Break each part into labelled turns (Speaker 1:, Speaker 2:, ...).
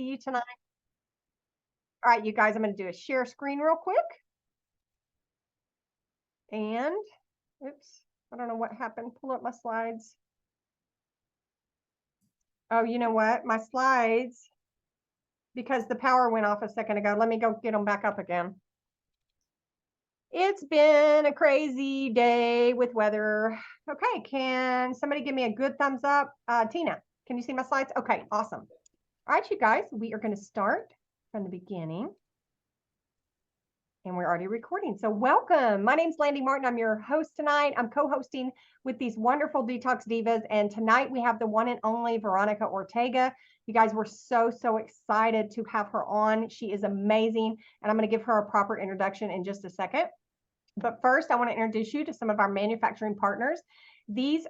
Speaker 1: see you tonight. All right, you guys, I'm going to do a share screen real quick. And, oops, I don't know what happened. Pull up my slides. Oh, you know what? My slides, because the power went off a second ago. Let me go get them back up again. It's been a crazy day with weather. Okay, can somebody give me a good thumbs up? Tina, can you see my slides? Okay, awesome. All right, you guys, we are going to start from the beginning. And we're already recording. So welcome. My name's Landy Martin. I'm your host tonight. I'm co-hosting with these wonderful Detox Divas. And tonight we have the one and only Veronica Ortega. You guys, we're so excited to have her on. She is amazing. And I'm going to give her a proper introduction in just a second. But first, I want to introduce you to some of our manufacturing partners. We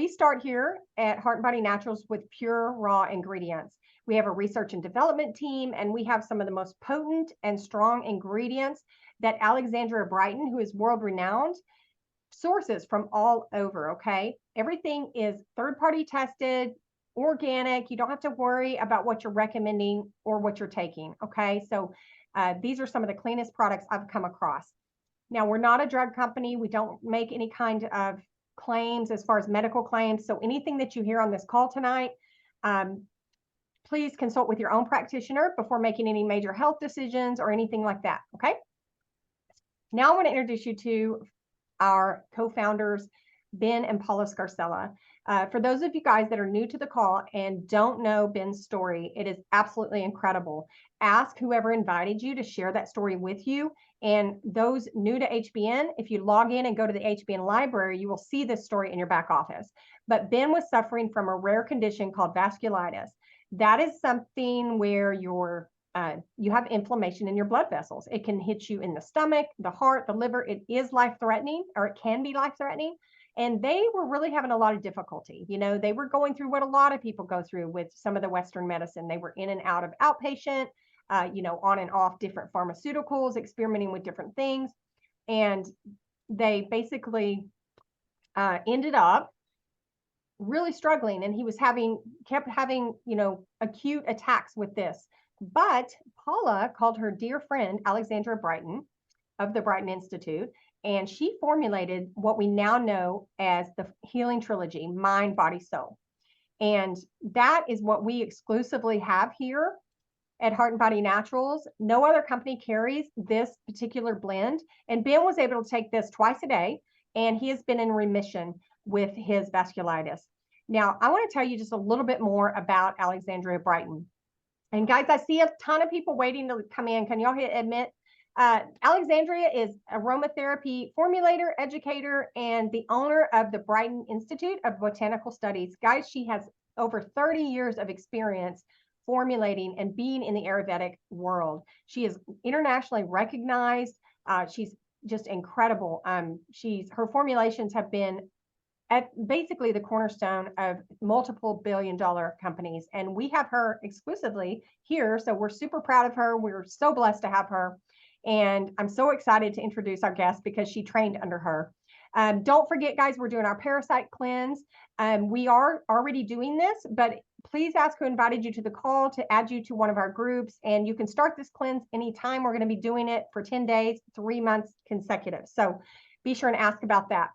Speaker 1: start here at Heart and Body Naturals with pure raw ingredients. We have a research and development team, and we have some of the most potent and strong ingredients that Alexandria Brighton, who is world-renowned, sources from all over, okay? Everything is third-party tested, organic. You don't have to worry about what you're recommending or what you're taking, okay? So these are some of the cleanest products I've come across. Now, we're not a drug company. We don't make any kind of claims as far as medical claims. So anything that you hear on this call tonight, please consult with your own practitioner before making any major health decisions or anything like that, okay? Now I want to introduce you to our co-founders, Ben and Paula Scarcella. For those of you guys that are new to the call and don't know Ben's story, it is absolutely incredible. Ask whoever invited you to share that story with you. And those new to HBN, if you log in and go to the HBN library, you will see this story in your back office. But Ben was suffering from a rare condition called vasculitis. That is something where you have inflammation in your blood vessels. It can hit you in the stomach, the heart, the liver. It is life-threatening, or it can be life-threatening. And they were really having a lot of difficulty. You know, they were going through what a lot of people go through with some of the Western medicine. They were in and out of outpatient, on and off different pharmaceuticals, experimenting with different things. And they basically ended up really struggling. And he was kept having, acute attacks with this. But Paula called her dear friend, Alexandria Brighton of the Brighton Institute, and she formulated what we now know as the Healing Trilogy, Mind, Body, Soul. And that is what we exclusively have here at Heart and Body Naturals. No other company carries this particular blend. And Ben was able to take this twice a day, and he has been in remission with his vasculitis. Now, I want to tell you just a little bit more about Alexandria Brighton. And guys, I see a ton of people waiting to come in. Can y'all hit admit? Alexandria is aromatherapy formulator, educator, and the owner of the Brighton Institute of Botanical Studies. Guys, she has over 30 years of experience formulating and being in the Ayurvedic world. She is internationally recognized. She's just incredible. Her formulations have been at basically the cornerstone of multiple billion-dollar companies. And we have her exclusively here. So we're super proud of her. We're so blessed to have her. And I'm so excited to introduce our guest because she trained under her. Don't forget, guys, we're doing our parasite cleanse. We are already doing this, but please ask who invited you to the call to add you to one of our groups. And you can start this cleanse anytime. We're going to be doing it for 10 days, 3 months consecutive. So be sure and ask about that.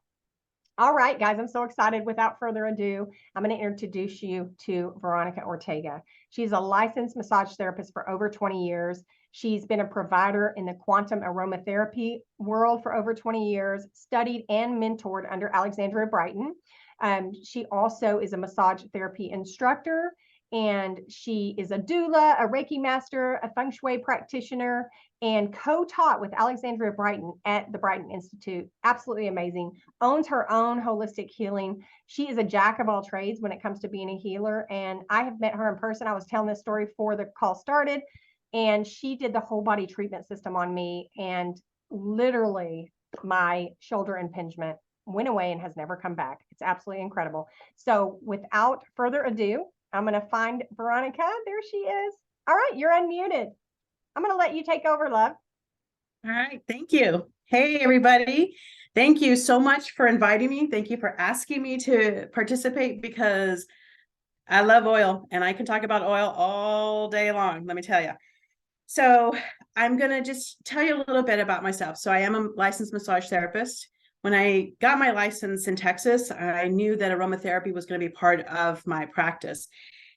Speaker 1: All right, guys, I'm so excited. Without further ado, I'm going to introduce you to Veronica Ortega. She's a licensed massage therapist for over 20 years. She's been a provider in the quantum aromatherapy world for over 20 years, studied and mentored under Alexandria Brighton. She also is a massage therapy instructor, and she is a doula, a Reiki master, a feng shui practitioner, and co-taught with Alexandria Brighton at the Brighton Institute. Absolutely amazing. Owns her own holistic healing. She is a jack of all trades when it comes to being a healer. And I have met her in person. I was telling this story before the call started, and she did the whole body treatment system on me. And literally my shoulder impingement went away and has never come back. It's absolutely incredible. So without further ado, I'm going to find Veronica. There she is. All right, you're unmuted. I'm going to let you take over, love.
Speaker 2: All right, thank you. Hey, everybody. Thank you so much for inviting me. Thank you for asking me to participate, because I love oil, and I can talk about oil all day long, let me tell you. So I'm going to just tell you a little bit about myself. So I am a licensed massage therapist. When I got my license in Texas, I knew that aromatherapy was going to be part of my practice.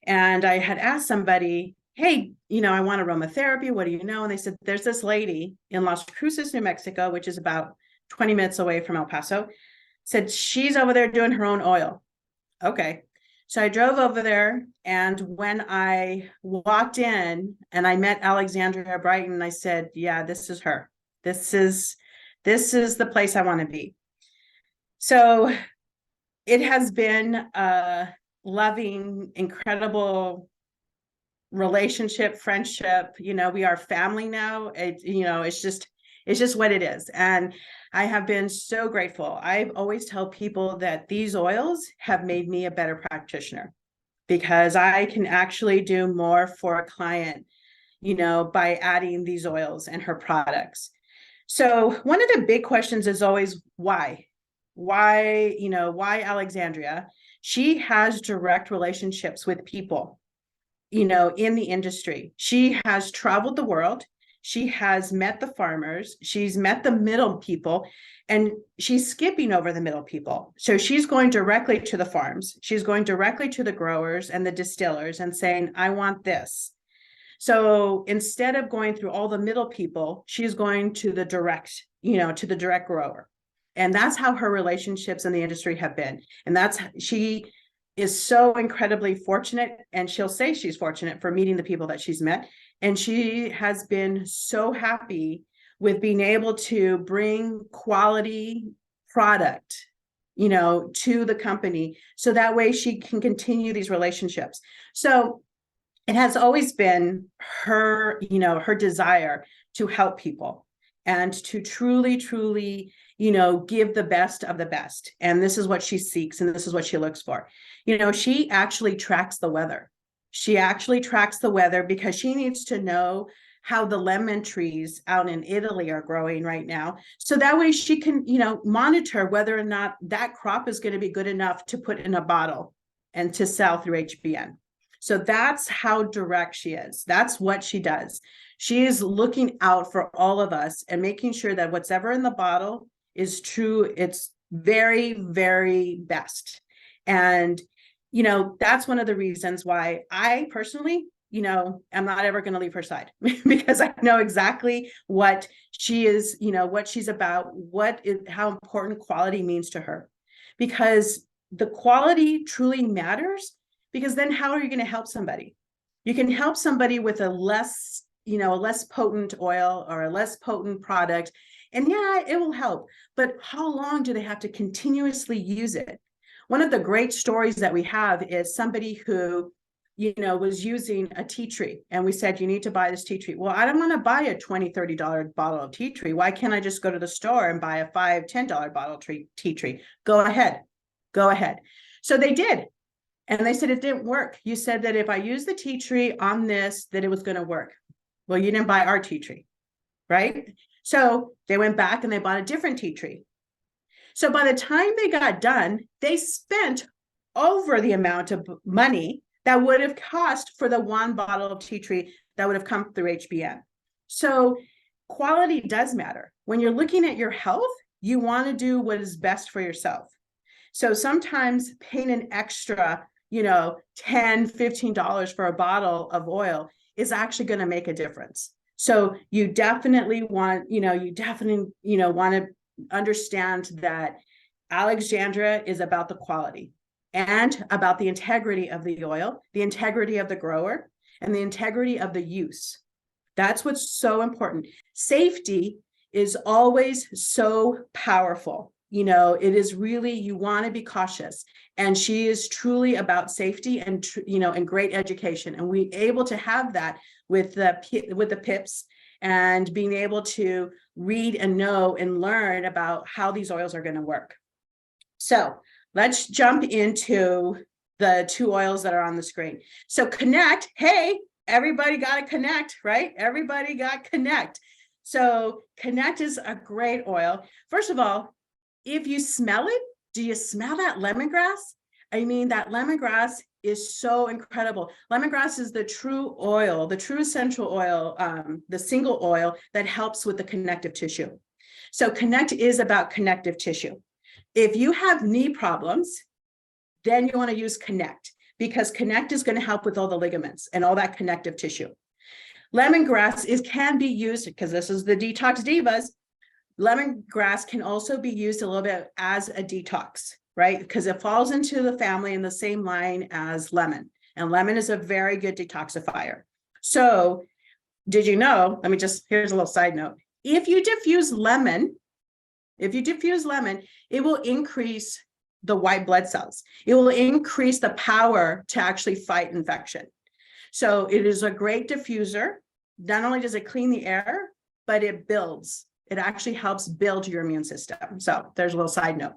Speaker 2: And I had asked somebody, hey, I want aromatherapy. What do you know? And they said, there's this lady in Las Cruces, New Mexico, which is about 20 minutes away from El Paso. Said she's over there doing her own oil. Okay. So I drove over there, and when I walked in and I met Alexandria Brighton, I said, yeah, this is her. This is the place I want to be. So it has been a loving, incredible relationship, friendship. We are family now. It's just what it is. And I have been so grateful. I've always tell people that these oils have made me a better practitioner, because I can actually do more for a client, by adding these oils and her products. So one of the big questions is always why? Why Alexandria? She has direct relationships with people, in the industry. She has traveled the world. She has met the farmers. She's met the middle people, and she's skipping over the middle people. So she's going directly to the farms. She's going directly to the growers and the distillers and saying, I want this. So instead of going through all the middle people, she's going to the direct, to the direct grower. And that's how her relationships in the industry have been. And she is so incredibly fortunate, and she'll say she's fortunate for meeting the people that she's met. And she has been so happy with being able to bring quality product, to the company, so that way she can continue these relationships. So it has always been her, her desire to help people and to truly, truly, give the best of the best. And this is what she seeks, and this is what she looks for. She actually tracks the weather. She actually tracks the weather because she needs to know how the lemon trees out in Italy are growing right now. So that way she can, monitor whether or not that crop is going to be good enough to put in a bottle and to sell through HBN. So that's how direct she is. That's what she does. She is looking out for all of us and making sure that what's ever in the bottle is true. It's very, very best. And, that's one of the reasons why I personally, I'm not ever going to leave her side because I know exactly what she is, what she's about, how important quality means to her, because the quality truly matters. Because then how are you going to help somebody? You can help somebody with a less potent oil or a less potent product. And yeah, it will help. But how long do they have to continuously use it? One of the great stories that we have is somebody who, was using a tea tree. And we said, you need to buy this tea tree. Well, I don't want to buy a $20, $30 bottle of tea tree. Why can't I just go to the store and buy a $5, $10 bottle tea tree? Go ahead. So they did. And they said it didn't work. You said that if I use the tea tree on this, that it was going to work. Well, you didn't buy our tea tree, right? So they went back and they bought a different tea tree. So by the time they got done, they spent over the amount of money that would have cost for the one bottle of tea tree that would have come through HBN. So quality does matter. When you're looking at your health, you want to do what is best for yourself. So sometimes paying an extra, $10, $15 for a bottle of oil is actually going to make a difference. So you definitely want, want to understand that Alexandria is about the quality and about the integrity of the oil, the integrity of the grower, and the integrity of the use. That's what's so important. Safety is always so powerful. It is really, you want to be cautious. And she is truly about safety and, and great education. And we're able to have that with the PIPs and being able to read and know and learn about how these oils are going to work. So let's jump into the two oils that are on the screen. So Connect, hey, everybody got to connect, right? Everybody got Connect. So Connect is a great oil. First of all, if you smell it, do you smell that lemongrass? I mean, that lemongrass is so incredible. Lemongrass is the true oil, the true essential oil, the single oil that helps with the connective tissue. So Connect is about connective tissue. If you have knee problems, then you want to use Connect, because Connect is going to help with all the ligaments and all that connective tissue. Lemongrass can be used, because this is the detox divas. Lemongrass can also be used a little bit as a detox, right? Because it falls into the family in the same line as lemon. And lemon is a very good detoxifier. So did you know, here's a little side note. If you diffuse lemon, it will increase the white blood cells. It will increase the power to actually fight infection. So it is a great diffuser. Not only does it clean the air, but it builds. It actually helps build your immune system. So there's a little side note.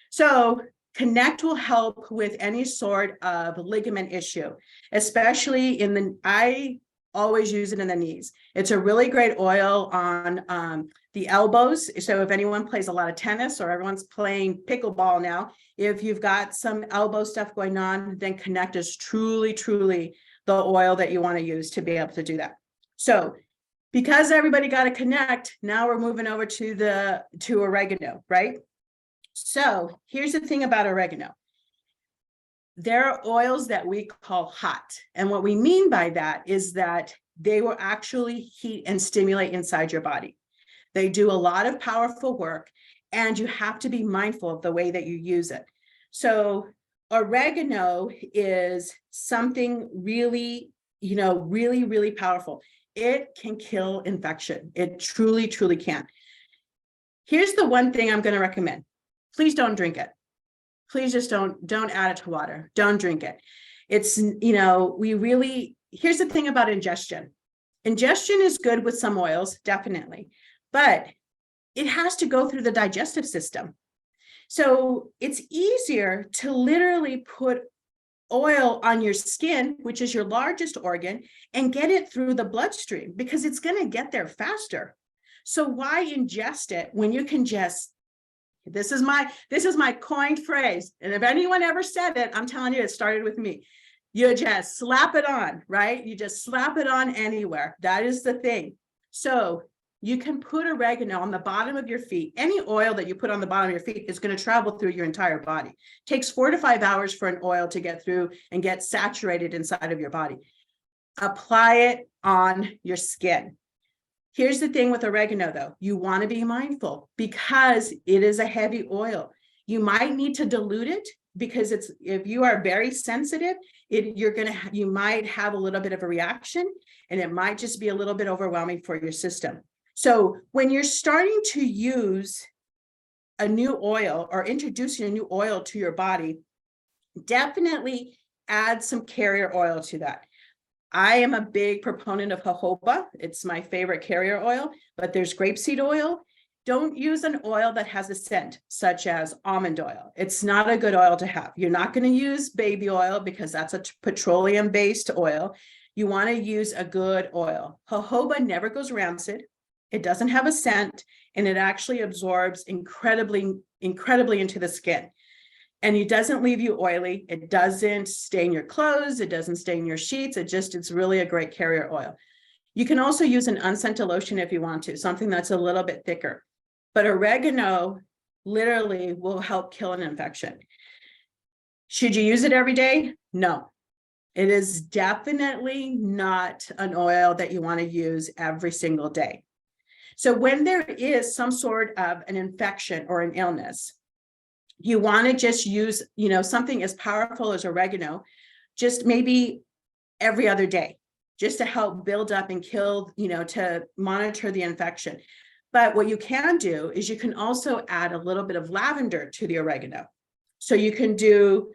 Speaker 2: So Connect will help with any sort of ligament issue, especially I always use it in the knees. It's a really great oil on the elbows. So if anyone plays a lot of tennis, or everyone's playing pickleball now, if you've got some elbow stuff going on, then Connect is truly, truly the oil that you want to use to be able to do that. So because everybody got to Connect, now we're moving over to oregano, right? So here's the thing about oregano. There are oils that we call hot. And what we mean by that is that they will actually heat and stimulate inside your body. They do a lot of powerful work, and you have to be mindful of the way that you use it. So oregano is something really, really, really powerful. It can kill infection. It truly, truly can. Here's the one thing I'm going to recommend. Please don't drink it. Please just don't add it to water. Don't drink it. It's, here's the thing about ingestion. Ingestion is good with some oils, definitely, but it has to go through the digestive system. So it's easier to literally put oil on your skin, which is your largest organ, and get it through the bloodstream, because it's going to get there faster. So why ingest it when you can just, this is my coined phrase. And if anyone ever said it, I'm telling you, it started with me. You just slap it on, right? You just slap it on anywhere. That is the thing. So you can put oregano on the bottom of your feet. Any oil that you put on the bottom of your feet is going to travel through your entire body. It takes 4 to 5 hours for an oil to get through and get saturated inside of your body. Apply it on your skin. Here's the thing with oregano, though. You want to be mindful, because it is a heavy oil. You might need to dilute it, because if you are very sensitive, you might have a little bit of a reaction, and it might just be a little bit overwhelming for your system. So when you're starting to use a new oil or introducing a new oil to your body, definitely add some carrier oil to that. I am a big proponent of jojoba. It's my favorite carrier oil, but there's grapeseed oil. Don't use an oil that has a scent, such as almond oil. It's not a good oil to have. You're not going to use baby oil, because that's a petroleum-based oil. You want to use a good oil. Jojoba never goes rancid. It doesn't have a scent, and it actually absorbs incredibly, incredibly into the skin. And it doesn't leave you oily. It doesn't stain your clothes. It doesn't stain your sheets. It's really a great carrier oil. You can also use an unscented lotion if you want to, something that's a little bit thicker. But oregano literally will help kill an infection. Should you use it every day? No. It is definitely not an oil that you want to use every single day. So when there is some sort of an infection or an illness, you want to just use, something as powerful as oregano, just maybe every other day, just to help build up and kill, to monitor the infection. But what you can do is you can also add a little bit of lavender to the oregano. So you can do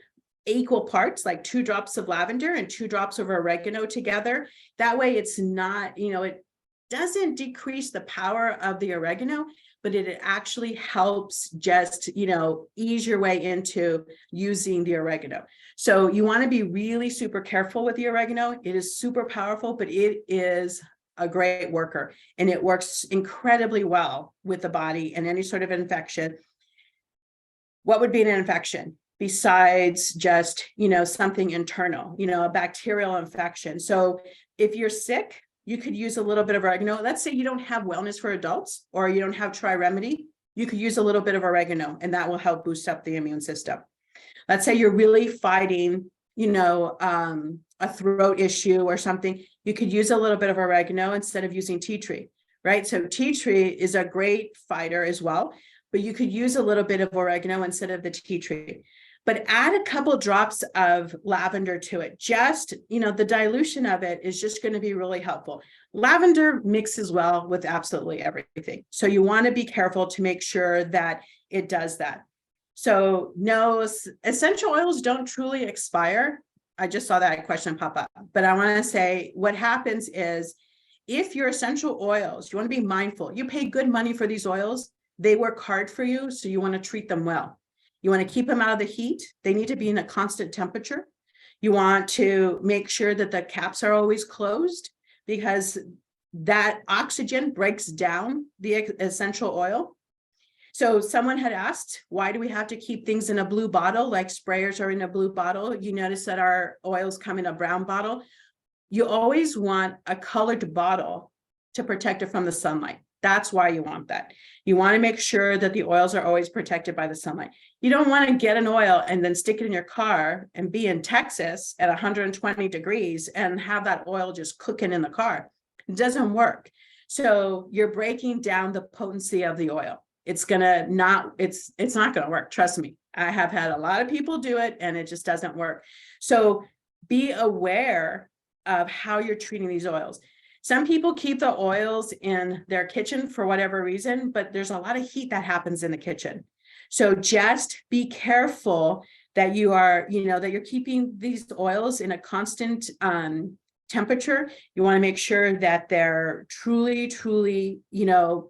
Speaker 2: equal parts, like 2 drops of lavender and 2 drops of oregano together. That way it's not, it doesn't decrease the power of the oregano, but it actually helps just, ease your way into using the oregano. So you want to be really super careful with the oregano. It is super powerful, but it is a great worker, and it works incredibly well with the body and any sort of infection. What would be an infection? besides just, something internal, a bacterial infection. So if you're sick, you could use a little bit of oregano. Let's say you don't have wellness for adults, or you don't have Tri-Remedy, you could use a little bit of oregano, and that will help boost up the immune system. Let's say you're really fighting, a throat issue or something, you could use a little bit of oregano instead of using tea tree, right? So tea tree is a great fighter as well, but you could use a little bit of oregano instead of the tea tree. But add a couple drops of lavender to it. Just, the dilution of it is just going to be really helpful. Lavender mixes well with absolutely everything. So you want to be careful to make sure that it does that. So no, essential oils don't truly expire. I just saw that question pop up, but I want to say what happens is, if your essential oils, you want to be mindful, you pay good money for these oils, they work hard for you, so you want to treat them well. You want to keep them out of the heat. They need to be in a constant temperature. You want to make sure that the caps are always closed, because that oxygen breaks down the essential oil. So someone had asked, why do we have to keep things in a blue bottle, like sprayers are in a blue bottle? You notice that our oils come in a brown bottle. You always want a colored bottle to protect it from the sunlight. That's why you want that. You want to make sure that the oils are always protected by the sunlight. You don't want to get an oil and then stick it in your car and be in Texas at 120 degrees and have that oil just cooking in the car. It doesn't work. So you're breaking down the potency of the oil. It's not going to work. Trust me. I have had a lot of people do it and it just doesn't work. So be aware of how you're treating these oils. Some people keep the oils in their kitchen for whatever reason, but there's a lot of heat that happens in the kitchen. So just be careful that you are, that you're keeping these oils in a constant temperature. You want to make sure that they're truly,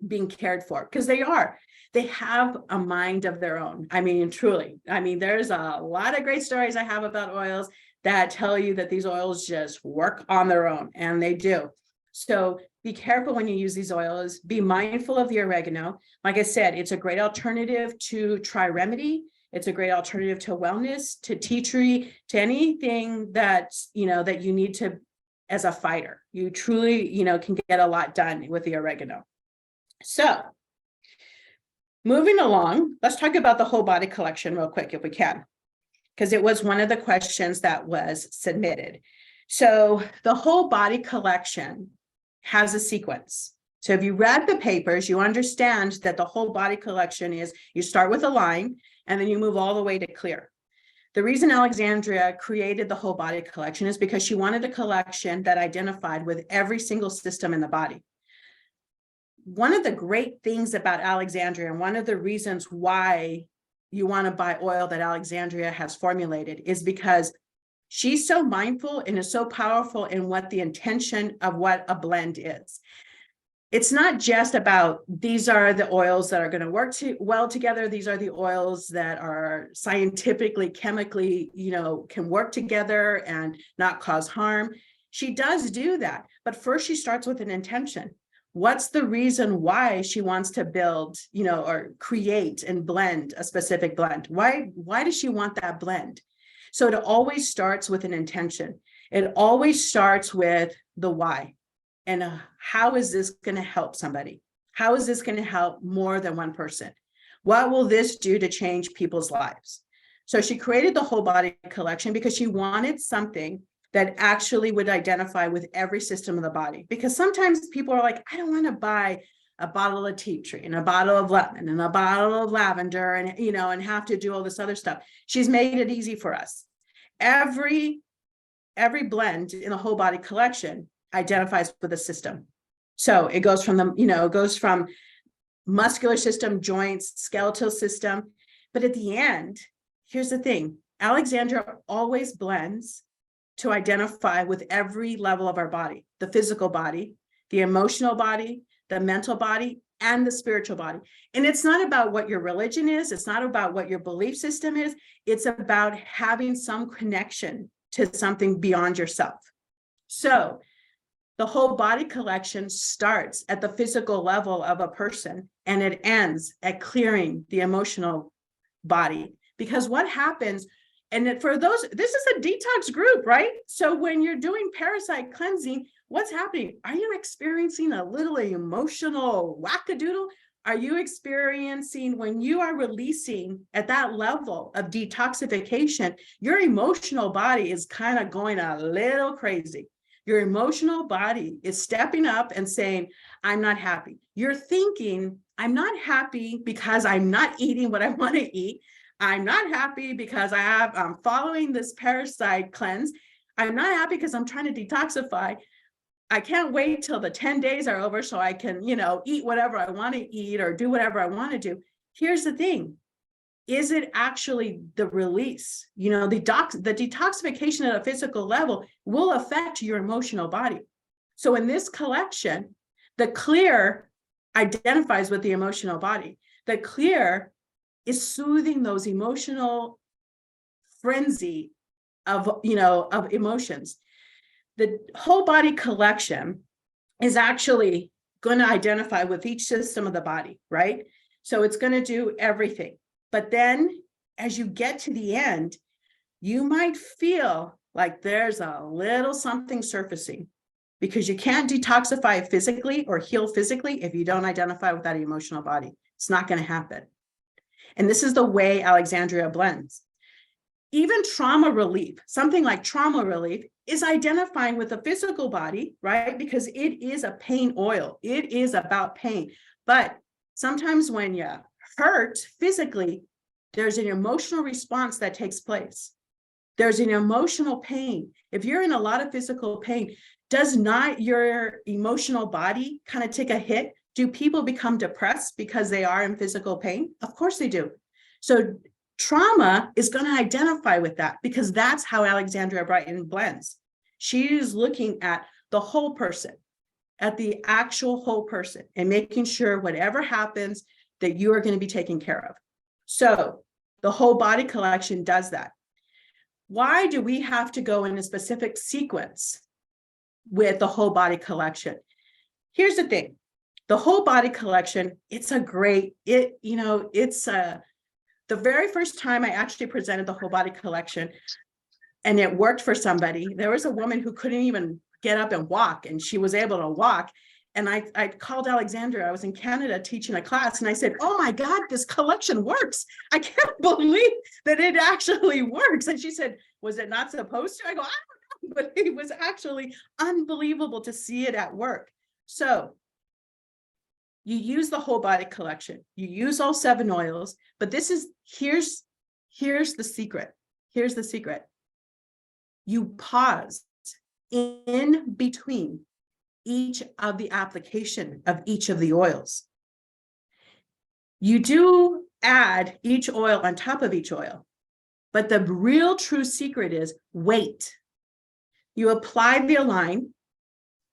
Speaker 2: being cared for, because they have a mind of their own. I mean, truly. I mean, there's a lot of great stories I have about oils that tell you that these oils just work on their own, and they do. So be careful when you use these oils. Be mindful of the oregano. Like I said, it's a great alternative to Tri-Remedy. It's a great alternative to wellness, to tea tree, to anything that's, that you need to, as a fighter. You truly, can get a lot done with the oregano. So moving along, let's talk about the whole body collection real quick if we can, because it was one of the questions that was submitted. So the whole body collection has a sequence. So if you read the papers, you understand that the whole body collection is, you start with a line and then you move all the way to clear. The reason Alexandria created the whole body collection is because she wanted a collection that identified with every single system in the body. One of the great things about Alexandria, and one of the reasons why you want to buy oil that Alexandria has formulated, is because she's so mindful and is so powerful in what the intention of what a blend is. It's not just about, these are the oils that are going to work well together. These are the oils that are scientifically, chemically, can work together and not cause harm. She does do that. But first she starts with an intention. What's the reason why she wants to build, or create and blend a specific blend? Why does she want that blend? So it always starts with an intention. It always starts with the why. And how is this going to help somebody? How is this going to help more than one person? What will this do to change people's lives? So she created the whole body collection because she wanted something that actually would identify with every system of the body. Because sometimes people are like, I don't want to buy a bottle of tea tree and a bottle of lemon and a bottle of lavender and, and have to do all this other stuff. She's made it easy for us. Every blend in the whole body collection identifies with a system. So it goes from it goes from muscular system, joints, skeletal system. But at the end, here's the thing. Alexandria always blends to identify with every level of our body, the physical body, the emotional body, the mental body, and the spiritual body. And it's not about what your religion is. It's not about what your belief system is. It's about having some connection to something beyond yourself. So the whole body collection starts at the physical level of a person, and it ends at clearing the emotional body, Because what happens, and for those, this is a detox group, right? So when you're doing parasite cleansing, what's happening? Are you experiencing a little emotional wackadoodle? Are you experiencing, when you are releasing at that level of detoxification, your emotional body is kind of going a little crazy. Your emotional body is stepping up and saying, I'm not happy. You're thinking, I'm not happy because I'm not eating what I want to eat. I'm not happy because I'm following this parasite cleanse. I'm not happy because I'm trying to detoxify. I can't wait till the 10 days are over so I can, eat whatever I want to eat or do whatever I want to do. Here's the thing. Is it actually the release? The detoxification at a physical level will affect your emotional body. So in this collection, the clear identifies with the emotional body. The clear is soothing those emotional frenzy of emotions. The whole body collection is actually going to identify with each system of the body, right? So it's going to do everything. But then as you get to the end, you might feel like there's a little something surfacing, because you can't detoxify physically or heal physically if you don't identify with that emotional body. It's not going to happen. And this is the way Alexandria blends. Even trauma relief, something like trauma relief, is identifying with the physical body, right? Because it is a pain oil. It is about pain. But sometimes when you hurt physically, there's an emotional response that takes place. There's an emotional pain. If you're in a lot of physical pain, does not your emotional body kind of take a hit? Do people become depressed because they are in physical pain? Of course they do. So trauma is going to identify with that, because that's how Alexandria Brighton blends. She's looking at the whole person, at the actual whole person, and making sure whatever happens that you are going to be taken care of. So the whole body collection does that. Why do we have to go in a specific sequence with the whole body collection? Here's the thing. The whole body collection, the very first time I actually presented the whole body collection and it worked for somebody, there was a woman who couldn't even get up and walk, and she was able to walk. And I called Alexandria. I was in Canada teaching a class, and I said, oh my God, this collection works. I can't believe that it actually works. And she said, was it not supposed to? I go, I don't know, but it was actually unbelievable to see it at work. So you use the whole body collection, you use all 7 oils, but here's the secret. Here's the secret. You pause in between each of the application of each of the oils. You do add each oil on top of each oil, but the real true secret is wait. You apply the Align,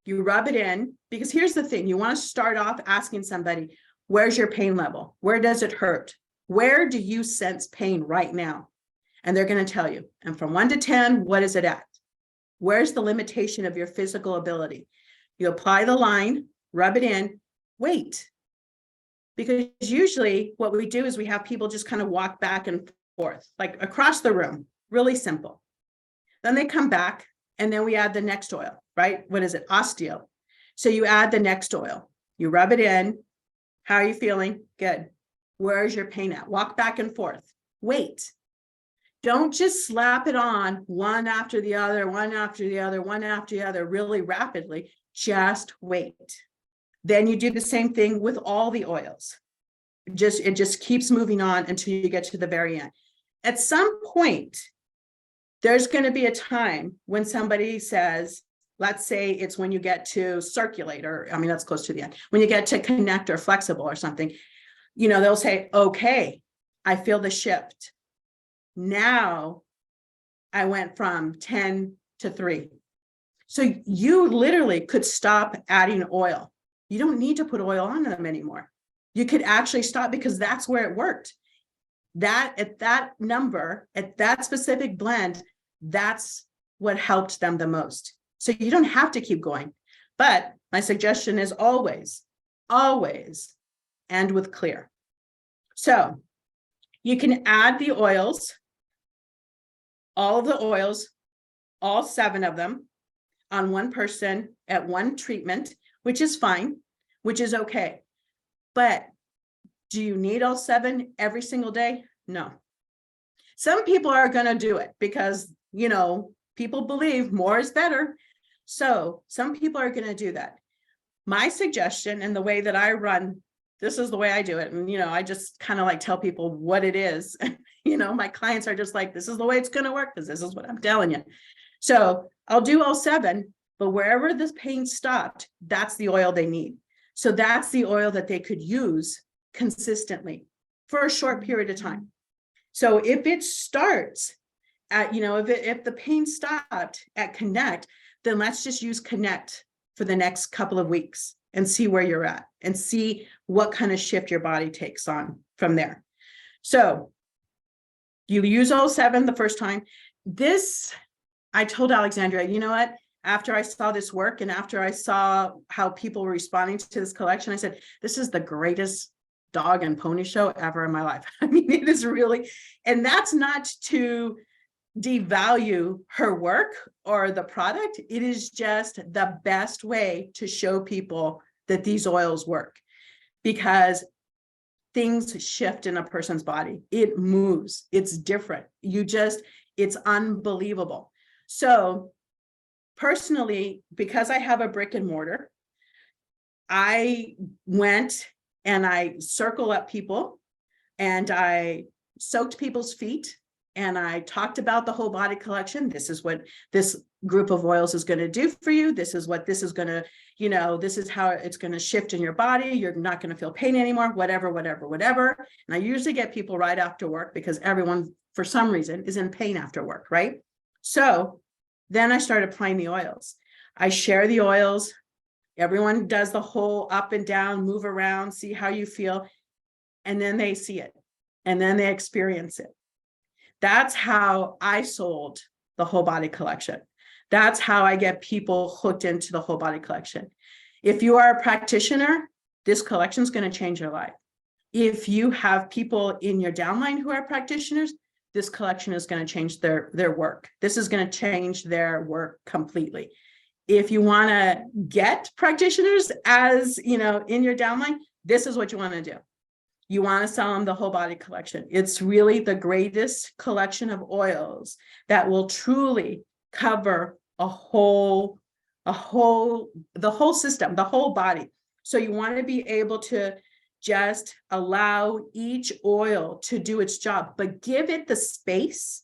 Speaker 2: you rub it in, because here's the thing. You want to start off asking somebody, where's your pain level? Where does it hurt? Where do you sense pain right now? And they're going to tell you. And from 1 to 10, what is it at? Where's the limitation of your physical ability? You apply the line, rub it in, wait. Because usually what we do is we have people just kind of walk back and forth, like across the room, really simple. Then they come back, and then we add the next oil, right? What is it? Osteo. So you add the next oil, you rub it in. How are you feeling? Good. Where's your pain at? Walk back and forth. Wait. Don't just slap it on one after the other, one after the other, one after the other, really rapidly. Just wait. Then you do the same thing with all the oils. It just keeps moving on until you get to the very end. At some point, there's going to be a time when somebody says, let's say it's when you get to circulate, or that's close to the end. When you get to connect or flexible or something, they'll say, okay, I feel the shift. Now I went from 10 to 3. So you literally could stop adding oil. You don't need to put oil on them anymore. You could actually stop, because that's where it worked. That at that number, at that specific blend, that's what helped them the most. So you don't have to keep going. But my suggestion is always end with clear. So You can add the oils, all of the oils, all 7 of them on one person at one treatment, which is fine, which is okay. But do you need all 7 every single day? No. Some people are going to do it because, people believe more is better. So some people are going to do that. My suggestion and the way that I run, this is the way I do it. And, I just kind of like tell people what it is. My clients are just like, this is the way it's going to work because this is what I'm telling you. So I'll do all 7, but wherever this pain stopped, that's the oil they need. So that's the oil that they could use consistently for a short period of time. So if it starts at, if the pain stopped at Connect, then let's just use Connect for the next couple of weeks and see where you're at and see what kind of shift your body takes on from there. So you use all 7 the first time. I told Alexandria, you know what? After I saw this work and after I saw how people were responding to this collection, I said, this is the greatest dog and pony show ever in my life. I mean, it is really, and that's not to devalue her work or the product. It is just the best way to show people that these oils work, because things shift in a person's body. It moves. It's different. It's unbelievable. So personally, because I have a brick and mortar, I went and I circle up people and I soaked people's feet and I talked about the whole body collection. This is what this group of oils is going to do for you. This is what this is going to, this is how it's going to shift in your body. You're not going to feel pain anymore, whatever. And I usually get people right after work because everyone, for some reason, is in pain after work, right? So then I started applying the oils. I share the oils. Everyone does the whole up and down, move around, see how you feel. And then they see it. And then they experience it. That's how I sold the whole body collection. That's how I get people hooked into the whole body collection. If you are a practitioner, this collection is going to change your life. If you have people in your downline who are practitioners, this collection is going to change their work. This is going to change their work completely. If you want to get practitioners as, in your downline, this is what you want to do. You want to sell them the whole body collection. It's really the greatest collection of oils that will truly cover the whole system, the whole body. So you want to be able to just allow each oil to do its job, but give it the space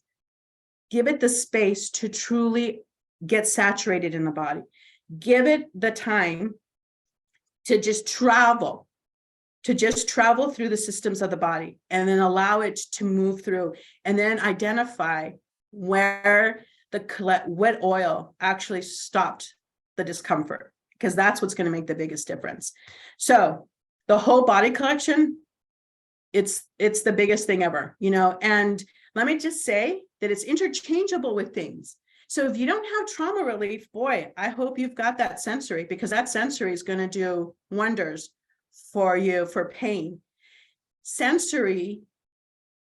Speaker 2: to truly get saturated in the body. Give it the time to just travel through the systems of the body, and then allow it to move through, and then identify where what oil actually stopped the discomfort, because that's what's going to make the biggest difference. So the whole body collection, it's the biggest thing ever, and let me just say that it's interchangeable with things. So if you don't have trauma relief, boy, I hope you've got that sensory, because that sensory is going to do wonders for you for pain. Sensory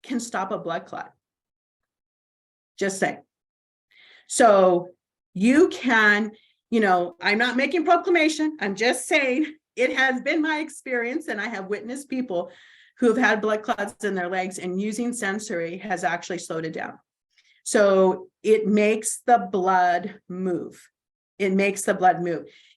Speaker 2: can stop a blood clot. Just say. So you can, I'm not making proclamation. I'm just saying it has been my experience, and I have witnessed people who have had blood clots in their legs, and using sensory has actually slowed it down. So it makes the blood move.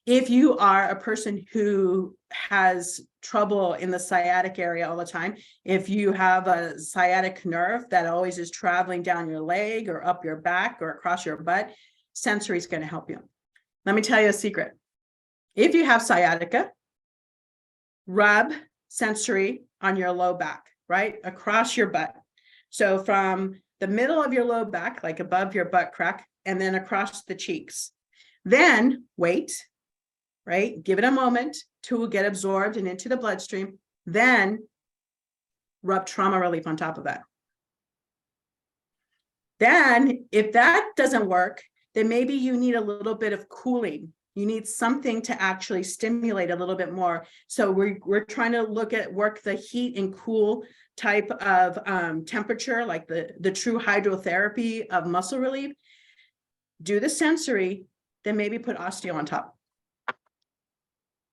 Speaker 2: If you are a person who has trouble in the sciatic area all the time, if you have a sciatic nerve that always is traveling down your leg or up your back or across your butt, sensory is going to help you. Let me tell you a secret. If you have sciatica, rub sensory on your low back, right? Across your butt. So from the middle of your low back, like above your butt crack, and then across the cheeks. Then wait, right? Give it a moment to get absorbed and into the bloodstream. Then rub trauma relief on top of that. Then if that doesn't work, then maybe you need a little bit of cooling, You need something to actually stimulate a little bit more. So we're trying to work the heat and cool type of temperature, like the true hydrotherapy of muscle relief. Do the sensory, then maybe put osteo on top.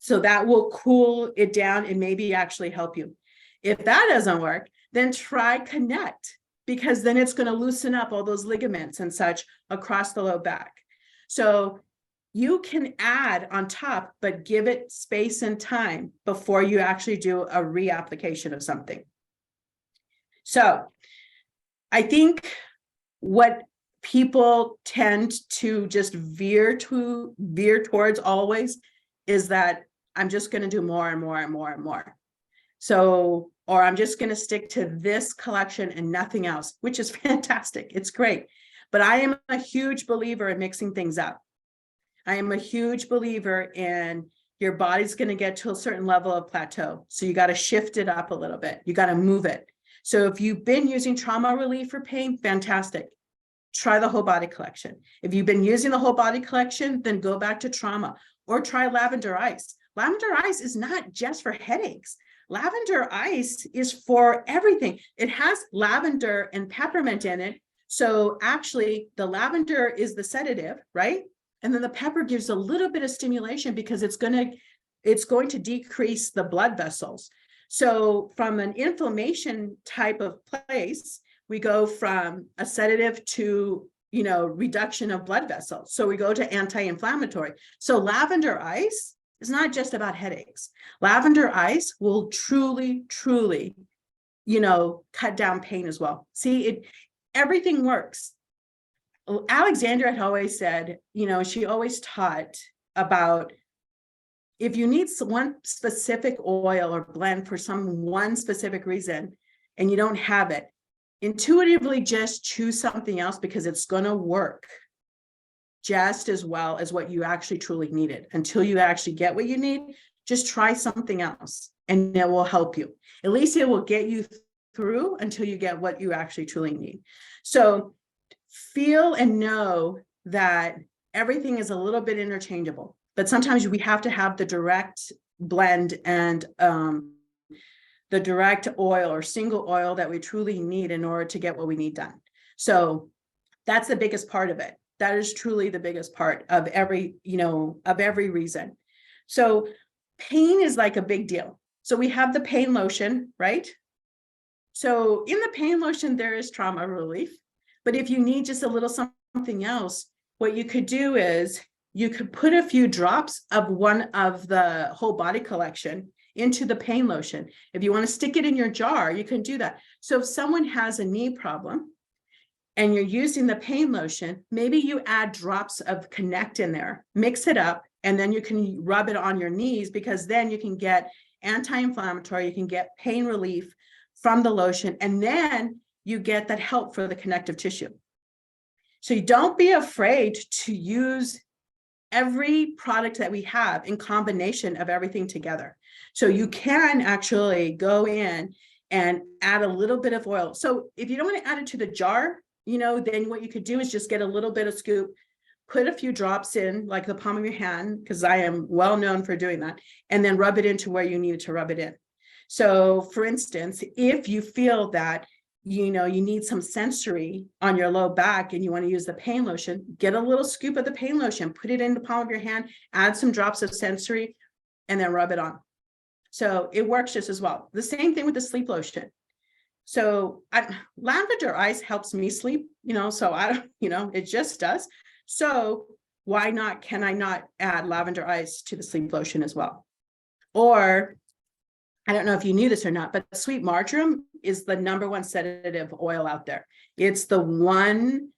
Speaker 2: So that will cool it down and maybe actually help you. If that doesn't work, then try connect, because then it's going to loosen up all those ligaments and such across the low back. So you can add on top, but give it space and time before you actually do a reapplication of something. So I think what people tend to just veer towards always is that I'm just going to do more and more and more and more. So, or I'm just going to stick to this collection and nothing else, which is fantastic. It's great. But I am a huge believer in mixing things up. I am a huge believer in your body's going to get to a certain level of plateau. So you got to shift it up a little bit. You got to move it. So if you've been using trauma relief for pain, fantastic. Try the whole body collection. If you've been using the whole body collection, then go back to trauma or try lavender ice. Lavender ice is not just for headaches. Lavender ice is for everything. It has lavender and peppermint in it. So actually the lavender is the sedative, right? And then the pepper gives a little bit of stimulation because it's going to decrease the blood vessels. So from an inflammation type of place, we go from a sedative to, reduction of blood vessels. So we go to anti-inflammatory. So lavender ice is not just about headaches. Lavender ice will truly, truly, cut down pain as well. See, everything works. Alexandra had always said, she always taught about if you need one specific oil or blend for one specific reason and you don't have it, intuitively just choose something else because it's going to work just as well as what you actually truly needed. Until you actually get what you need, just try something else and it will help you. At least it will get you through until you get what you actually truly need. So feel and know that everything is a little bit interchangeable, but sometimes we have to have the direct blend and the direct oil or single oil that we truly need in order to get what we need done. So that's the biggest part of it. That is truly the biggest part of every reason. So pain is like a big deal. So we have the pain lotion, right? So in the pain lotion, there is trauma relief. But if you need just a little something else, what you could do is you could put a few drops of one of the whole body collection into the pain lotion. If you want to stick it in your jar, you can do that. So if someone has a knee problem and you're using the pain lotion, maybe you add drops of Connect in there, mix it up, and then you can rub it on your knees, because then you can get anti-inflammatory, you can get pain relief from the lotion, and then you get that help for the connective tissue. So you don't be afraid to use every product that we have in combination of everything together. So you can actually go in and add a little bit of oil. So if you don't want to add it to the jar, then what you could do is just get a little bit of scoop, put a few drops in, like the palm of your hand, because I am well known for doing that, and then rub it into where you need to rub it in. So for instance, if you feel that you need some sensory on your low back and you want to use the pain lotion, get a little scoop of the pain lotion, put it in the palm of your hand, add some drops of sensory, and then rub it on. So it works just as well. The same thing with the sleep lotion. So lavender ice helps me sleep, so it just does. So why not, can I not add lavender ice to the sleep lotion as well? Or I don't know if you knew this or not, but sweet marjoram is the #1 sedative oil out there. It's the one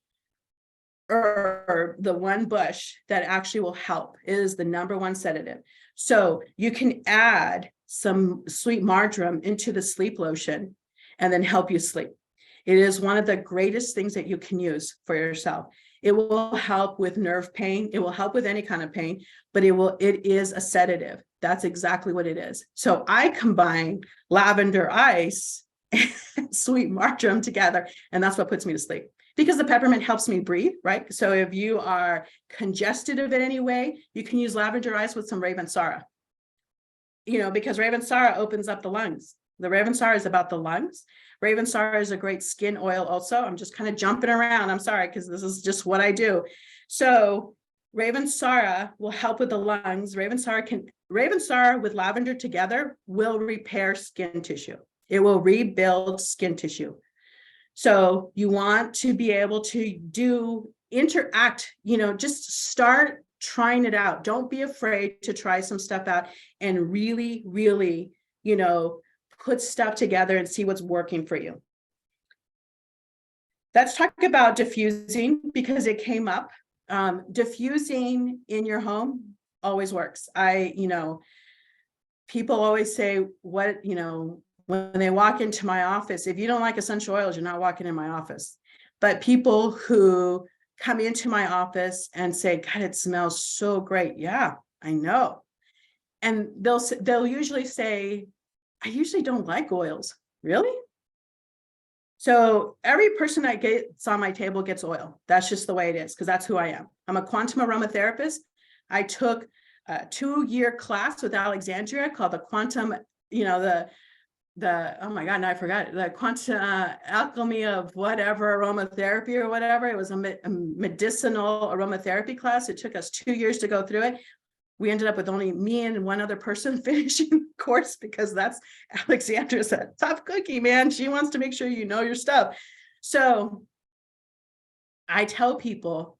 Speaker 2: herb, the one bush that actually will help. It is the #1 sedative. So you can add some sweet marjoram into the sleep lotion and then help you sleep. It is one of the greatest things that you can use for yourself. It will help with nerve pain. It will help with any kind of pain, but it is a sedative. That's exactly what it is. So I combine lavender ice and sweet marjoram together, and that's what puts me to sleep. because the peppermint helps me breathe, right? So if you are congested in any way, you can use lavender ice with some Ravensara. Because Ravensara opens up the lungs. The Ravensara is about the lungs. Ravensara is a great skin oil also. I'm just kind of jumping around. I'm sorry, because this is just what I do. So Ravensara will help with the lungs. Ravensara with lavender together will repair skin tissue. It will rebuild skin tissue. So you want to be able to interact, just start trying it out. Don't be afraid to try some stuff out and really, really, put stuff together and see what's working for you. Let's talk about diffusing, because it came up. Diffusing in your home always works. People always say, when they walk into my office, if you don't like essential oils, you're not walking in my office. But people who come into my office and say, God, it smells so great. Yeah, I know. And they'll usually say, I usually don't like oils. Really? So every person that gets on my table gets oil. That's just the way it is, because that's who I am. I'm a quantum aromatherapist. I took a 2-year class with Alexandria called the quantum, oh my God, now I forgot, the quantum alchemy of whatever aromatherapy or whatever. It was a medicinal aromatherapy class. It took us 2 years to go through it. We ended up with only me and one other person finishing the course, because that's Alexandra's a tough cookie, man. She wants to make sure you know your stuff. So I tell people,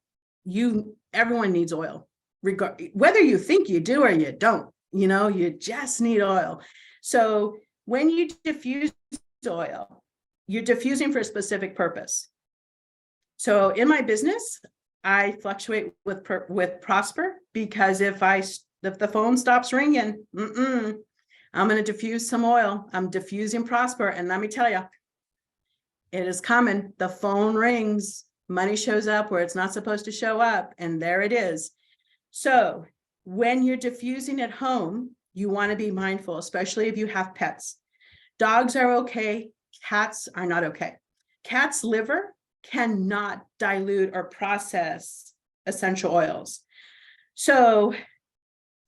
Speaker 2: everyone needs oil, whether you think you do or you don't, you just need oil. So when you diffuse oil, you're diffusing for a specific purpose. So in my business, I fluctuate with Prosper, because if the phone stops ringing, I'm going to diffuse some oil. I'm diffusing Prosper. And let me tell you, it is coming. The phone rings, money shows up where it's not supposed to show up. And there it is. So when you're diffusing at home, you want to be mindful, especially if you have pets. Dogs are okay. Cats are not okay. Cat's liver cannot dilute or process essential oils. So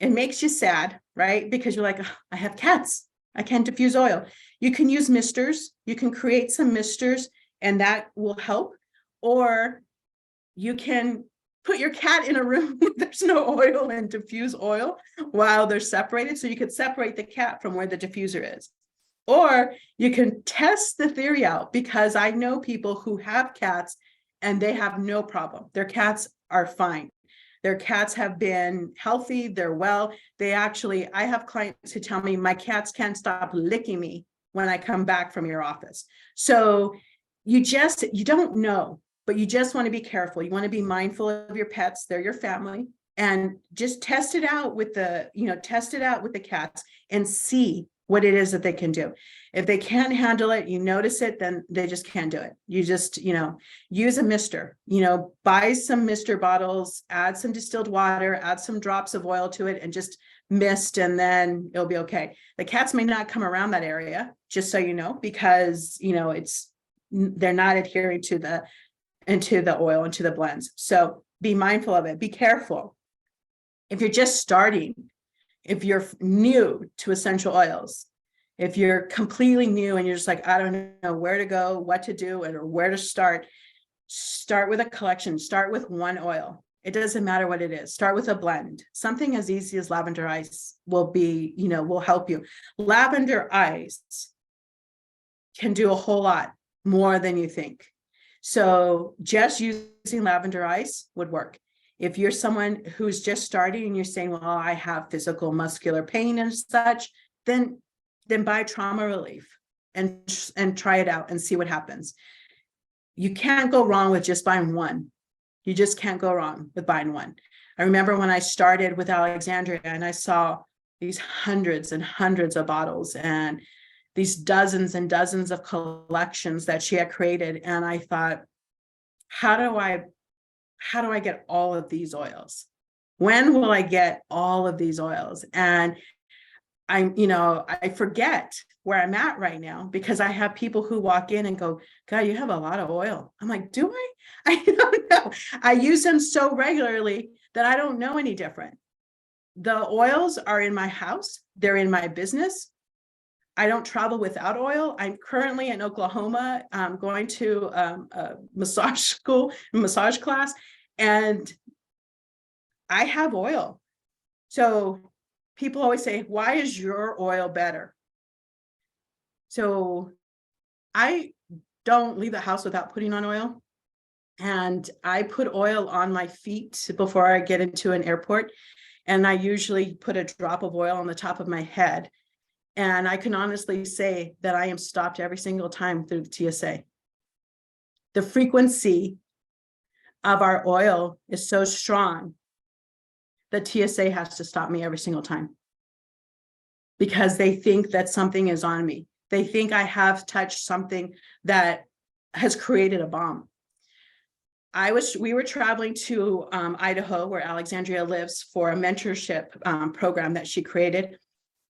Speaker 2: it makes you sad, right? Because you're like, oh, I have cats. I can't diffuse oil. You can use misters. You can create some misters, and that will help. Or you can put your cat in a room where there's no oil and diffuse oil while they're separated. So you could separate the cat from where the diffuser is. Or you can test the theory out, because I know people who have cats and they have no problem. Their cats are fine. Their cats have been healthy. They're well. I have clients who tell me, my cats can't stop licking me when I come back from your office. So you don't know, but you just want to be careful. You want to be mindful of your pets. They're your family, and just test it out with the cats and see what it is that they can do. If they can't handle it, you notice it, then they just can't do it. You just, use a mister, buy some mister bottles, add some distilled water, add some drops of oil to it, and just mist, and then it'll be okay. The cats may not come around that area, just so you know, because, they're not adhering to the oil, into the blends. So be mindful of it. Be careful. If you're just starting, if you're new to essential oils, if you're completely new and you're just like, I don't know where to go, what to do, or where to start with a collection. Start with one oil. It doesn't matter what it is. Start with a blend. Something as easy as lavender ice will help you. Lavender ice can do a whole lot more than you think. So just using lavender ice would work. If you're someone who's just starting and you're saying, well, I have physical muscular pain and such, then buy trauma relief and try it out and see what happens. You can't go wrong with just buying one. You just can't go wrong with buying one. I remember when I started with Alexandria and I saw these hundreds and hundreds of bottles and these dozens and dozens of collections that she had created. And I thought, how do I get all of these oils? When will I get all of these oils? And I forget where I'm at right now because I have people who walk in and go, God, you have a lot of oil. I'm like, do I? I don't know. I use them so regularly that I don't know any different. The oils are in my house. They're in my business. I don't travel without oil. I'm currently in Oklahoma, going to a massage school, massage class, and I have oil. So people always say, why is your oil better? So I don't leave the house without putting on oil. And I put oil on my feet before I get into an airport. And I usually put a drop of oil on the top of my head. And I can honestly say that I am stopped every single time through the TSA. The frequency of our oil is so strong that TSA has to stop me every single time because they think that something is on me. They think I have touched something that has created a bomb. We were traveling to Idaho, where Alexandria lives, for a mentorship program that she created.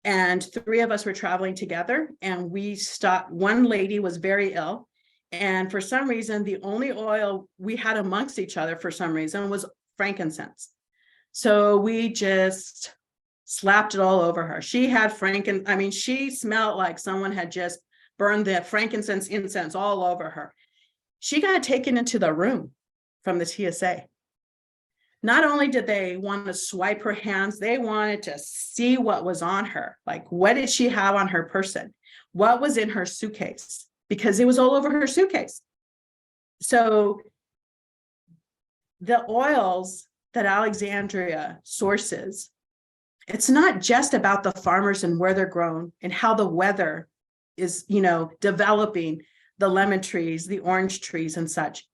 Speaker 2: And 3 of us were traveling together, and we stopped. One lady was very ill. And for some reason, the only oil we had amongst each other for some reason was frankincense. So we just slapped it all over her. She had she smelled like someone had just burned the frankincense incense all over her. She got taken into the room from the TSA. Not only did they want to swipe her hands, they wanted to see what was on her. Like, what did she have on her person? What was in her suitcase? Because it was all over her suitcase. So the oils that Alexandria sources, it's not just about the farmers and where they're grown and how the weather is, developing the lemon trees, the orange trees and such,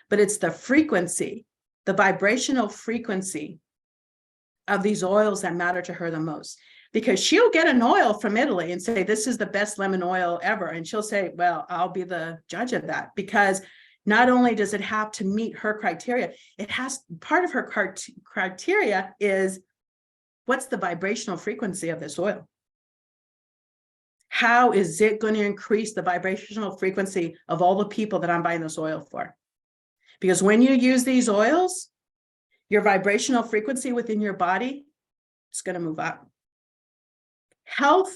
Speaker 2: but it's the frequency, the vibrational frequency of these oils that matter to her the most. Because she'll get an oil from Italy and say, this is the best lemon oil ever. And she'll say, well, I'll be the judge of that, because not only does it have to meet her criteria, part of her criteria is, what's the vibrational frequency of this oil? How is it going to increase the vibrational frequency of all the people that I'm buying this oil for? Because when you use these oils, your vibrational frequency within your body is going to move up. Health,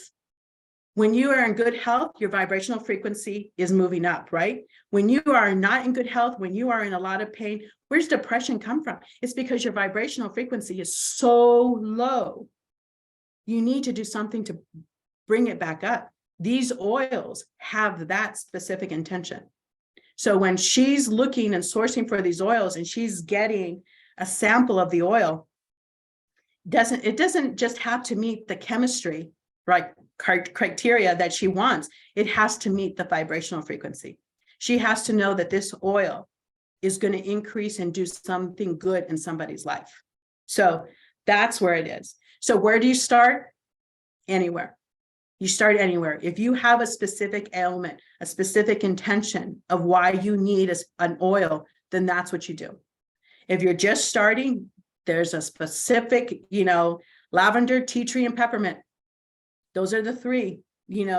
Speaker 2: when you are in good health, your vibrational frequency is moving up, right? When you are not in good health, when you are in a lot of pain, where's depression come from? It's because your vibrational frequency is so low. You need to do something to bring it back up. These oils have that specific intention. So when she's looking and sourcing for these oils and she's getting a sample of the oil, it doesn't just have to meet the chemistry, right, criteria that she wants. It has to meet the vibrational frequency. She has to know that this oil is going to increase and do something good in somebody's life. So that's where it is. So where do you start? Anywhere. You start anywhere. If you have a specific ailment, a specific intention of why you need an oil, then that's what you do. If you're just starting, there's a specific, lavender, tea tree, and peppermint. Those are the 3.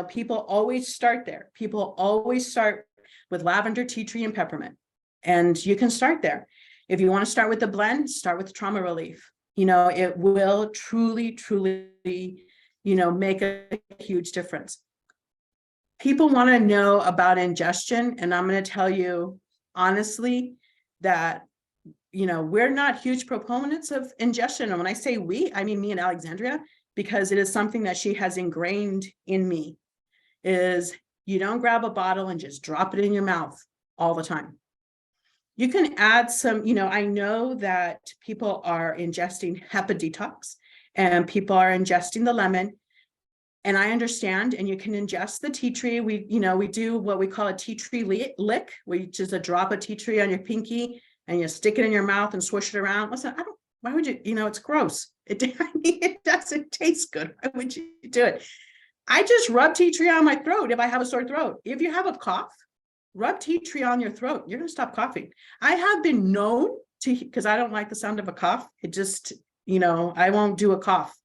Speaker 2: People always start there. People always start with lavender, tea tree, and peppermint. And you can start there. If you want to start with the blend, start with trauma relief. It will truly, truly, make a huge difference. People want to know about ingestion. And I'm going to tell you honestly that, we're not huge proponents of ingestion. And when I say we, I mean me and Alexandria, because it is something that she has ingrained in me, is you don't grab a bottle and just drop it in your mouth all the time. You can add some, I know that people are ingesting Detox and people are ingesting the lemon. And I understand, and you can ingest the tea tree. We do what we call a tea tree lick, which is a drop of tea tree on your pinky and you stick it in your mouth and swish it around. Listen, why would you, it's gross. It doesn't taste good. Why would you do it? I just rub tea tree on my throat if I have a sore throat. If you have a cough, rub tea tree on your throat. You're going to stop coughing. I have been known to, because I don't like the sound of a cough. It just, I won't do a cough.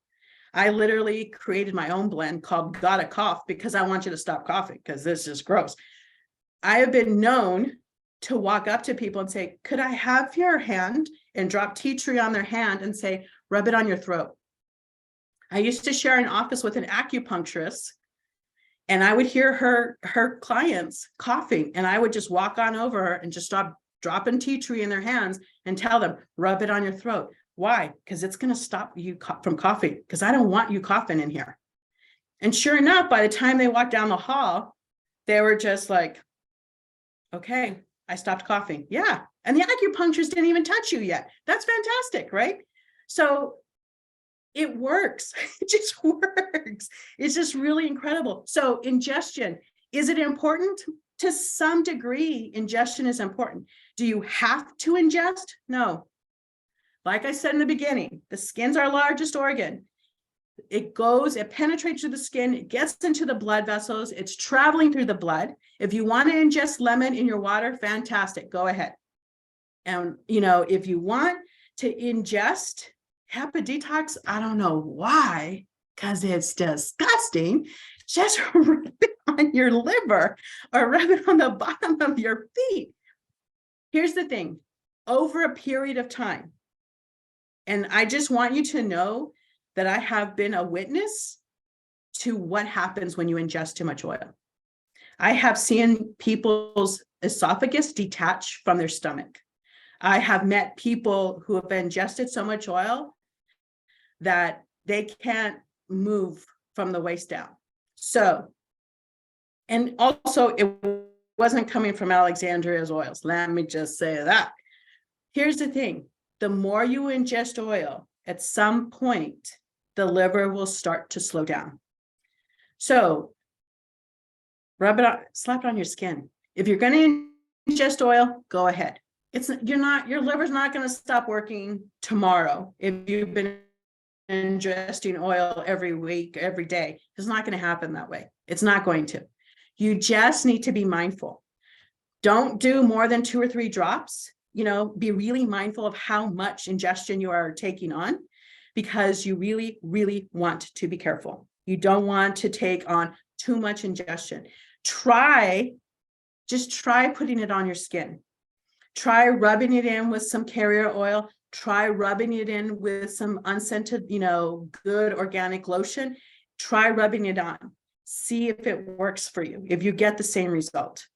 Speaker 2: I literally created my own blend called Gotta Cough because I want you to stop coughing because this is gross. I have been known to walk up to people and say, could I have your hand, and drop tea tree on their hand and say, rub it on your throat. I used to share an office with an acupuncturist, and I would hear her clients coughing, and I would just walk on over and just stop dropping tea tree in their hands and tell them, rub it on your throat. Why? Because it's going to stop you from coughing, because I don't want you coughing in here. And sure enough, by the time they walked down the hall, they were just like, okay, I stopped coughing. Yeah. And the acupuncturist didn't even touch you yet. That's fantastic, right? So it works. It just works. It's just really incredible. So ingestion, is it important? To some degree, ingestion is important. Do you have to ingest? No. Like I said in the beginning, the skin's our largest organ. It penetrates through the skin, it gets into the blood vessels, it's traveling through the blood. If you want to ingest lemon in your water, fantastic, go ahead. And, if you want to ingest HEPA detox, I don't know why, because it's disgusting. Just rub it on your liver or rub it on the bottom of your feet. Here's the thing, over a period of time, and I just want you to know that I have been a witness to what happens when you ingest too much oil. I have seen people's esophagus detach from their stomach. I have met people who have ingested so much oil that they can't move from the waist down. So, and also it wasn't coming from Alexandria's oils. Let me just say that. Here's the thing, the more you ingest oil, at some point, the liver will start to slow down. So rub it on, slap it on your skin. If you're going to ingest oil, go ahead. Your liver's not going to stop working tomorrow. If you've been ingesting oil every week, every day, it's not going to happen that way. It's not going to. You just need to be mindful. Don't do more than 2 or 3 drops. Be really mindful of how much ingestion you are taking on, because you really, really want to be careful. You don't want to take on too much ingestion. Just try putting it on your skin. Try rubbing it in with some carrier oil. Try rubbing it in with some unscented, good organic lotion. Try rubbing it on. See if it works for you, if you get the same result.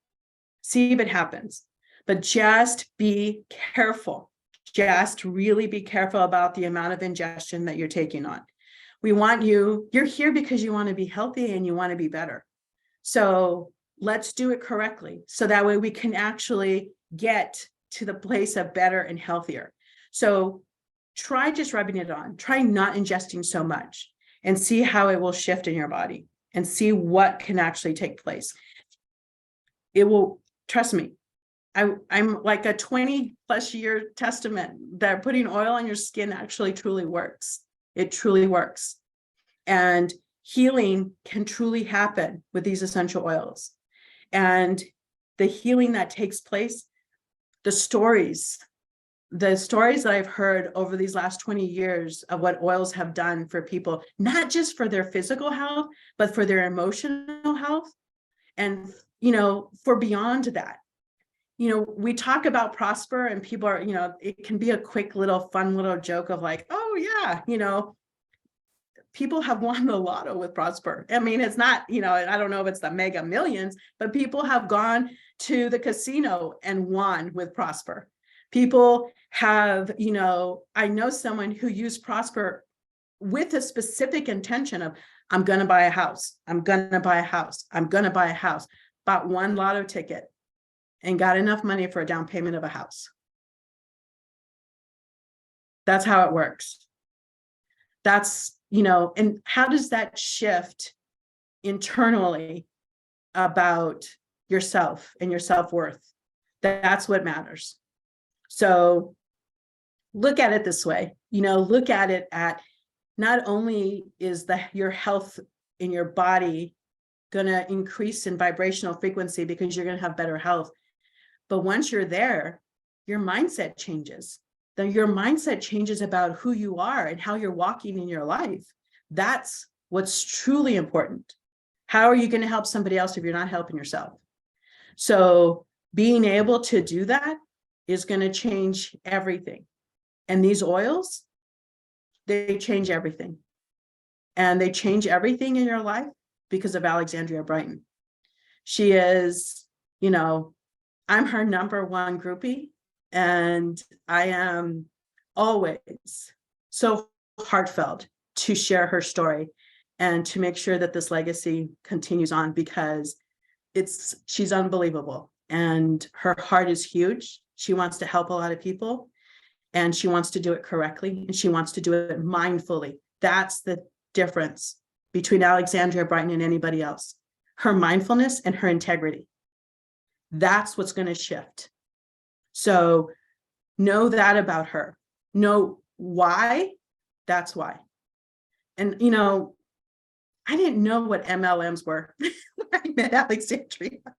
Speaker 2: See if it happens. But just be careful. Just really be careful about the amount of ingestion that you're taking on. You're here because you want to be healthy and you want to be better. So let's do it correctly. So that way we can actually get to the place of better and healthier. So try just rubbing it on. Try not ingesting so much and see how it will shift in your body and see what can actually take place. It will, trust me, I'm like a 20 plus year testament that putting oil on your skin actually truly works. It truly works. And healing can truly happen with these essential oils. And the healing that takes place, the stories that I've heard over these last 20 years of what oils have done for people, not just for their physical health, but for their emotional health. And, for beyond that. We talk about Prosper and people are, it can be a quick little fun little joke of like, oh yeah, people have won the lotto with Prosper. I mean, it's not, I don't know if it's the mega millions, but people have gone to the casino and won with Prosper. People have, I know someone who used Prosper with a specific intention of, I'm going to buy a house. I'm going to buy a house. I'm going to buy a house. Bought one lotto ticket and got enough money for a down payment of a house. That's how it works. That's, and how does that shift internally about yourself and your self-worth? That's what matters. So look at it this way, look at it at not only is your health in your body going to increase in vibrational frequency because you're going to have better health, but once you're there, your mindset changes. Then your mindset changes about who you are and how you're walking in your life. That's what's truly important. How are you going to help somebody else if you're not helping yourself? So being able to do that is going to change everything. And these oils, they change everything. And they change everything in your life because of Alexandria Brighton. She is, you know, I'm her number one groupie, and I am always so heartfelt to share her story and to make sure that this legacy continues on, because she's unbelievable and her heart is huge. She wants to help a lot of people, and she wants to do it correctly, and she wants to do it mindfully. That's the difference between Alexandria Brighton and anybody else. Her mindfulness and her integrity. That's what's going to shift. So know that about her. Know why. That's why. And, you know, I didn't know what MLMs were when I met Alexandria. I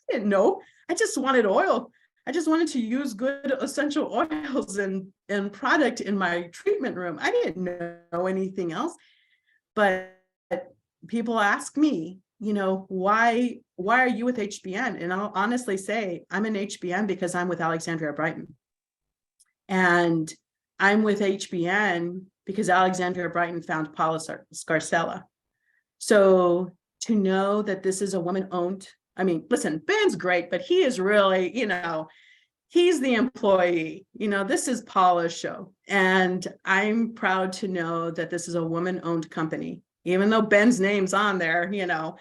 Speaker 2: didn't know. I just wanted oil. I just wanted to use good essential oils and product in my treatment room. I didn't know anything else. But people ask me, you know, why are you with HBN? And I'll honestly say I'm in HBN because I'm with Alexandria Brighton. And I'm with HBN because Alexandria Brighton found Paula Scarcella. So to know that this is a woman-owned, I mean, listen, Ben's great, but he is really, you know, he's the employee. You know, this is Paula's show. And I'm proud to know that this is a woman-owned company, even though Ben's name's on there, you know.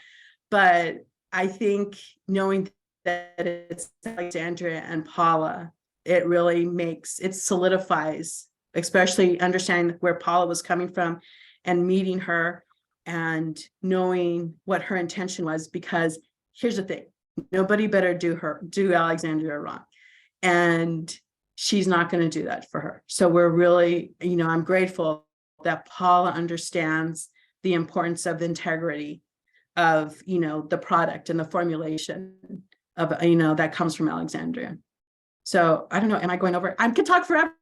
Speaker 2: But I think knowing that it's Alexandria and Paula, it really it solidifies, especially understanding where Paula was coming from and meeting her and knowing what her intention was. Because here's the thing, nobody better do Alexandria wrong. And she's not going to do that for her. So we're really, you know, I'm grateful that Paula understands the importance of integrity of, you know, the product and the formulation of, you know, that comes from Alexandria. So I don't know, am I going over? I could talk forever.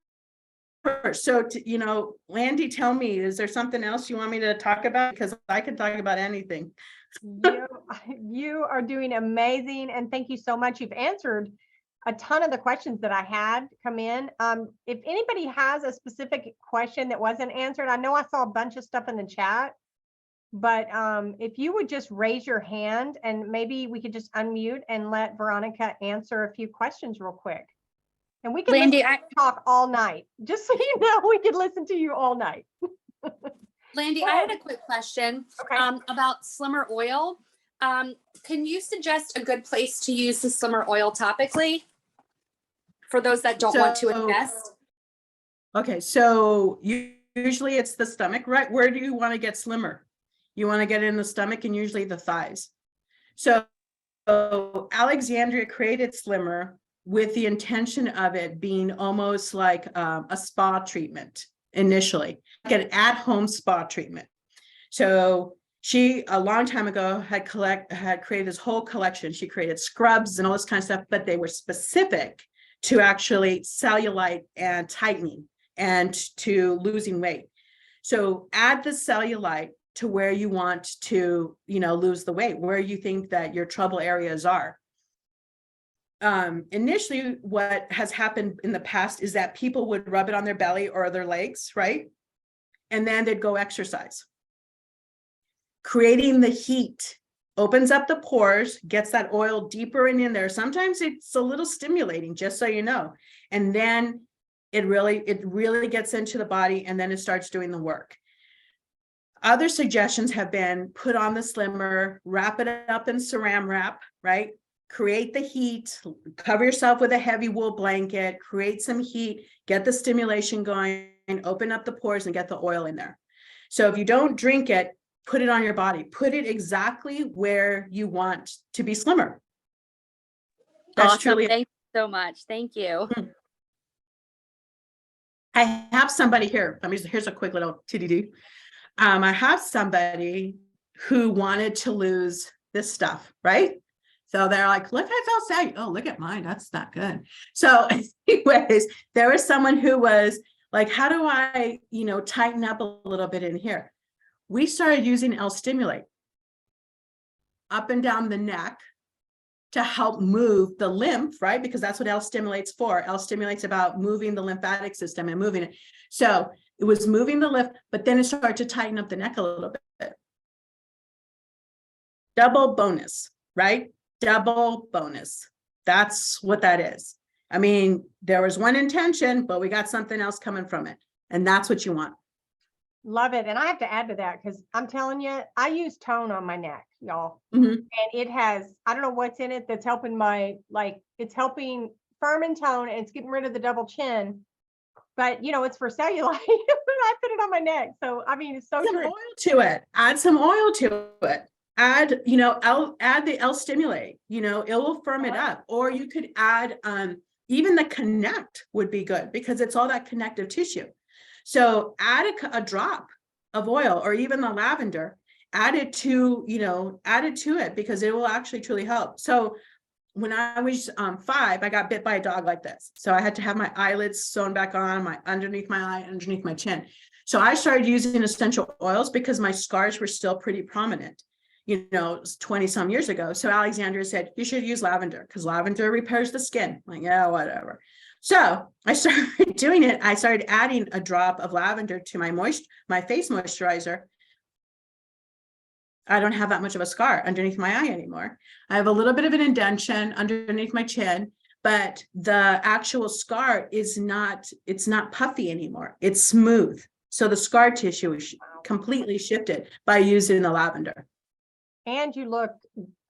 Speaker 2: So, you know, Landy, tell me, is there something else you want me to talk about? Because I can talk about anything.
Speaker 1: You are doing amazing. And thank you so much. You've answered a ton of the questions that I had come in. If anybody has a specific question that wasn't answered, I know I saw a bunch of stuff in the chat, but if you would just raise your hand and maybe we could just unmute and let Veronica answer a few questions real quick. And we can talk all night. Just so you know, we could listen to you all night.
Speaker 3: Landy, I had a quick question about Slimmer oil. Can you suggest a good place to use the Slimmer oil topically for those that don't want to invest?
Speaker 2: Okay, so usually it's the stomach, right? Where do you want to get Slimmer? You want to get it in the stomach and usually the thighs. So Alexandria created Slimmer with the intention of it being almost like a spa treatment initially, like an at-home spa treatment. So she, a long time ago, had created this whole collection. She created scrubs and all this kind of stuff, but they were specific to actually cellulite and tightening and to losing weight. So add the cellulite to where you want to, you know, lose the weight, where you think that your trouble areas are. Initially, what has happened in the past is that people would rub it on their belly or their legs, right? And then they'd go exercise. Creating the heat opens up the pores, gets that oil deeper in there. Sometimes it's a little stimulating, just so you know. And then it really gets into the body, and then it starts doing the work. Other suggestions have been put on the Slimmer, wrap it up in saran wrap, right? Create the heat, cover yourself with a heavy wool blanket, create some heat, get the stimulation going, open up the pores and get the oil in there. So if you don't drink it, put it on your body, put it exactly where you want to be slimmer.
Speaker 3: That's awesome. Truly. Thank you so much. Thank you.
Speaker 2: I have somebody here. Here's a quick little TDD. I have somebody who wanted to lose this stuff, right? So they're like, look, I felt sad. Oh, look at mine. That's not good. So anyways, there was someone who was like, how do I, you know, tighten up a little bit in here? we started using L-Stimulate up and down the neck to help move the lymph, right? Because that's what L-Stimulate's for. L-Stimulate's about moving the lymphatic system and moving it. So it was moving the lymph, but then it started to tighten up the neck a little bit. Double bonus, right? Double bonus. That's what that is. I mean, there was one intention, but we got something else coming from it. And that's what you want.
Speaker 1: Love it. And I have to add to that because I'm telling you, I use tone on my neck, y'all.
Speaker 2: Mhm.
Speaker 1: And it has, I don't know what's in it that's helping my, like, it's helping firm and tone and it's getting rid of the double chin. But, you know, it's for cellulite. I put it on my neck. So, I mean, it's so
Speaker 2: Some
Speaker 1: true.
Speaker 2: oil to it. Add some oil to it. Add, you know, add the L-Stimulate, you know, it will firm it up. Or you could add, even the Connect would be good because it's all that connective tissue. So add a drop of oil or even the lavender, add it to, you know, add it to it because it will actually truly help. So when I was 5, I got bit by a dog like this. So I had to have my eyelids sewn back on, my underneath my eye, underneath my chin. So I started using essential oils because my scars were still pretty prominent, you know, 20 some years ago. So Alexandria said, you should use lavender because lavender repairs the skin. I'm like, yeah, whatever. So I started doing it. I started adding a drop of lavender to my face moisturizer. I don't have that much of a scar underneath my eye anymore. I have a little bit of an indentation underneath my chin, but the actual scar is not, it's not puffy anymore. It's smooth. So the scar tissue is completely shifted by using the lavender.
Speaker 1: And you look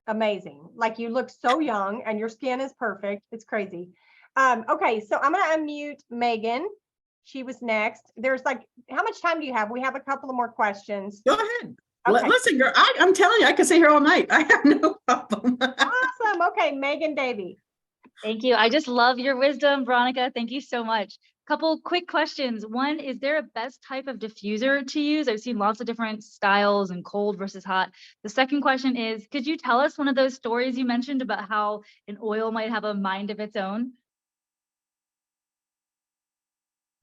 Speaker 1: amazing. Like you look so young and your skin is perfect. It's crazy. Okay, so I'm going to unmute Megan. She was next. There's like, how much time do you have? We have a couple of more questions.
Speaker 2: Go ahead.
Speaker 1: Okay.
Speaker 2: Listen, girl, I'm telling you, I could sit here all night. I have no problem.
Speaker 1: Awesome. Okay, Megan Davey.
Speaker 4: Thank you. I just love your wisdom, Veronica. Thank you so much. Couple quick questions. One, is there a best type of diffuser to use? I've seen lots of different styles and cold versus hot. The second question is, could you tell us one of those stories you mentioned about how an oil might have a mind of its own?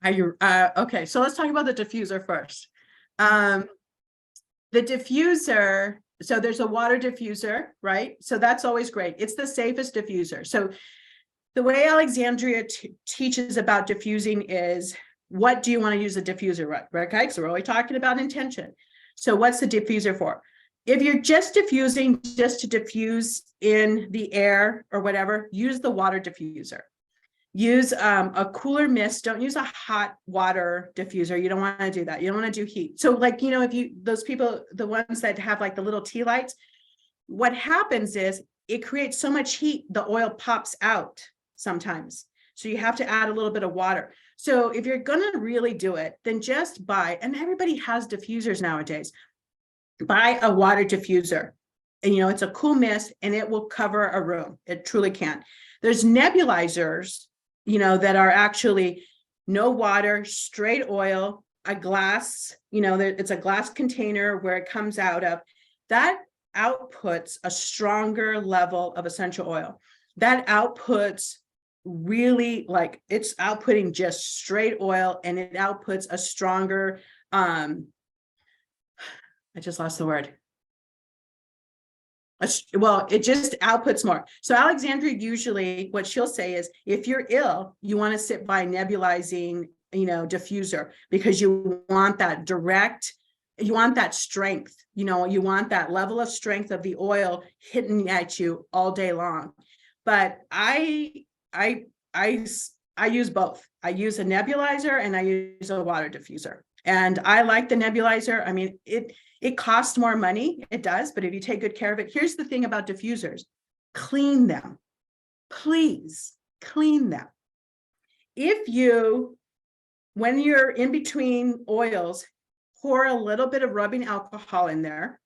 Speaker 2: Okay, so let's talk about the diffuser first. The diffuser, so there's a water diffuser, right? So that's always great. It's the safest diffuser. So the way Alexandria teaches about diffusing is, what do you want to use a diffuser with, right? Okay, so we're always talking about intention. So what's the diffuser for? If you're just diffusing just to diffuse in the air or whatever, use the water diffuser. Use a cooler mist. Don't use a hot water diffuser. You don't want to do that. You don't want to do heat. So like, you know, if you, those people, the ones that have like the little tea lights, what happens is it creates so much heat, the oil pops out sometimes. So you have to add a little bit of water. So if you're going to really do it, then just buy, and everybody has diffusers nowadays, buy a water diffuser. And, you know, it's a cool mist and it will cover a room. It truly can. There's nebulizers, you know, that are actually no water, straight oil, a glass, you know, it's a glass container where it comes out of. That outputs a stronger level of essential oil. That outputs really, like, it's outputting just straight oil, and it outputs a stronger, I just lost the word. Well, it just outputs more. So Alexandria, usually what she'll say is, if you're ill, you want to sit by nebulizing, you know, diffuser, because you want that direct, you want that strength, you know, you want that level of strength of the oil hitting at you all day long. But I use both. I use a nebulizer and I use a water diffuser. And I like the nebulizer. I mean, it costs more money. It does. But if you take good care of it, here's the thing about diffusers. Clean them. Please clean them. If you, when you're in between oils, pour a little bit of rubbing alcohol in there,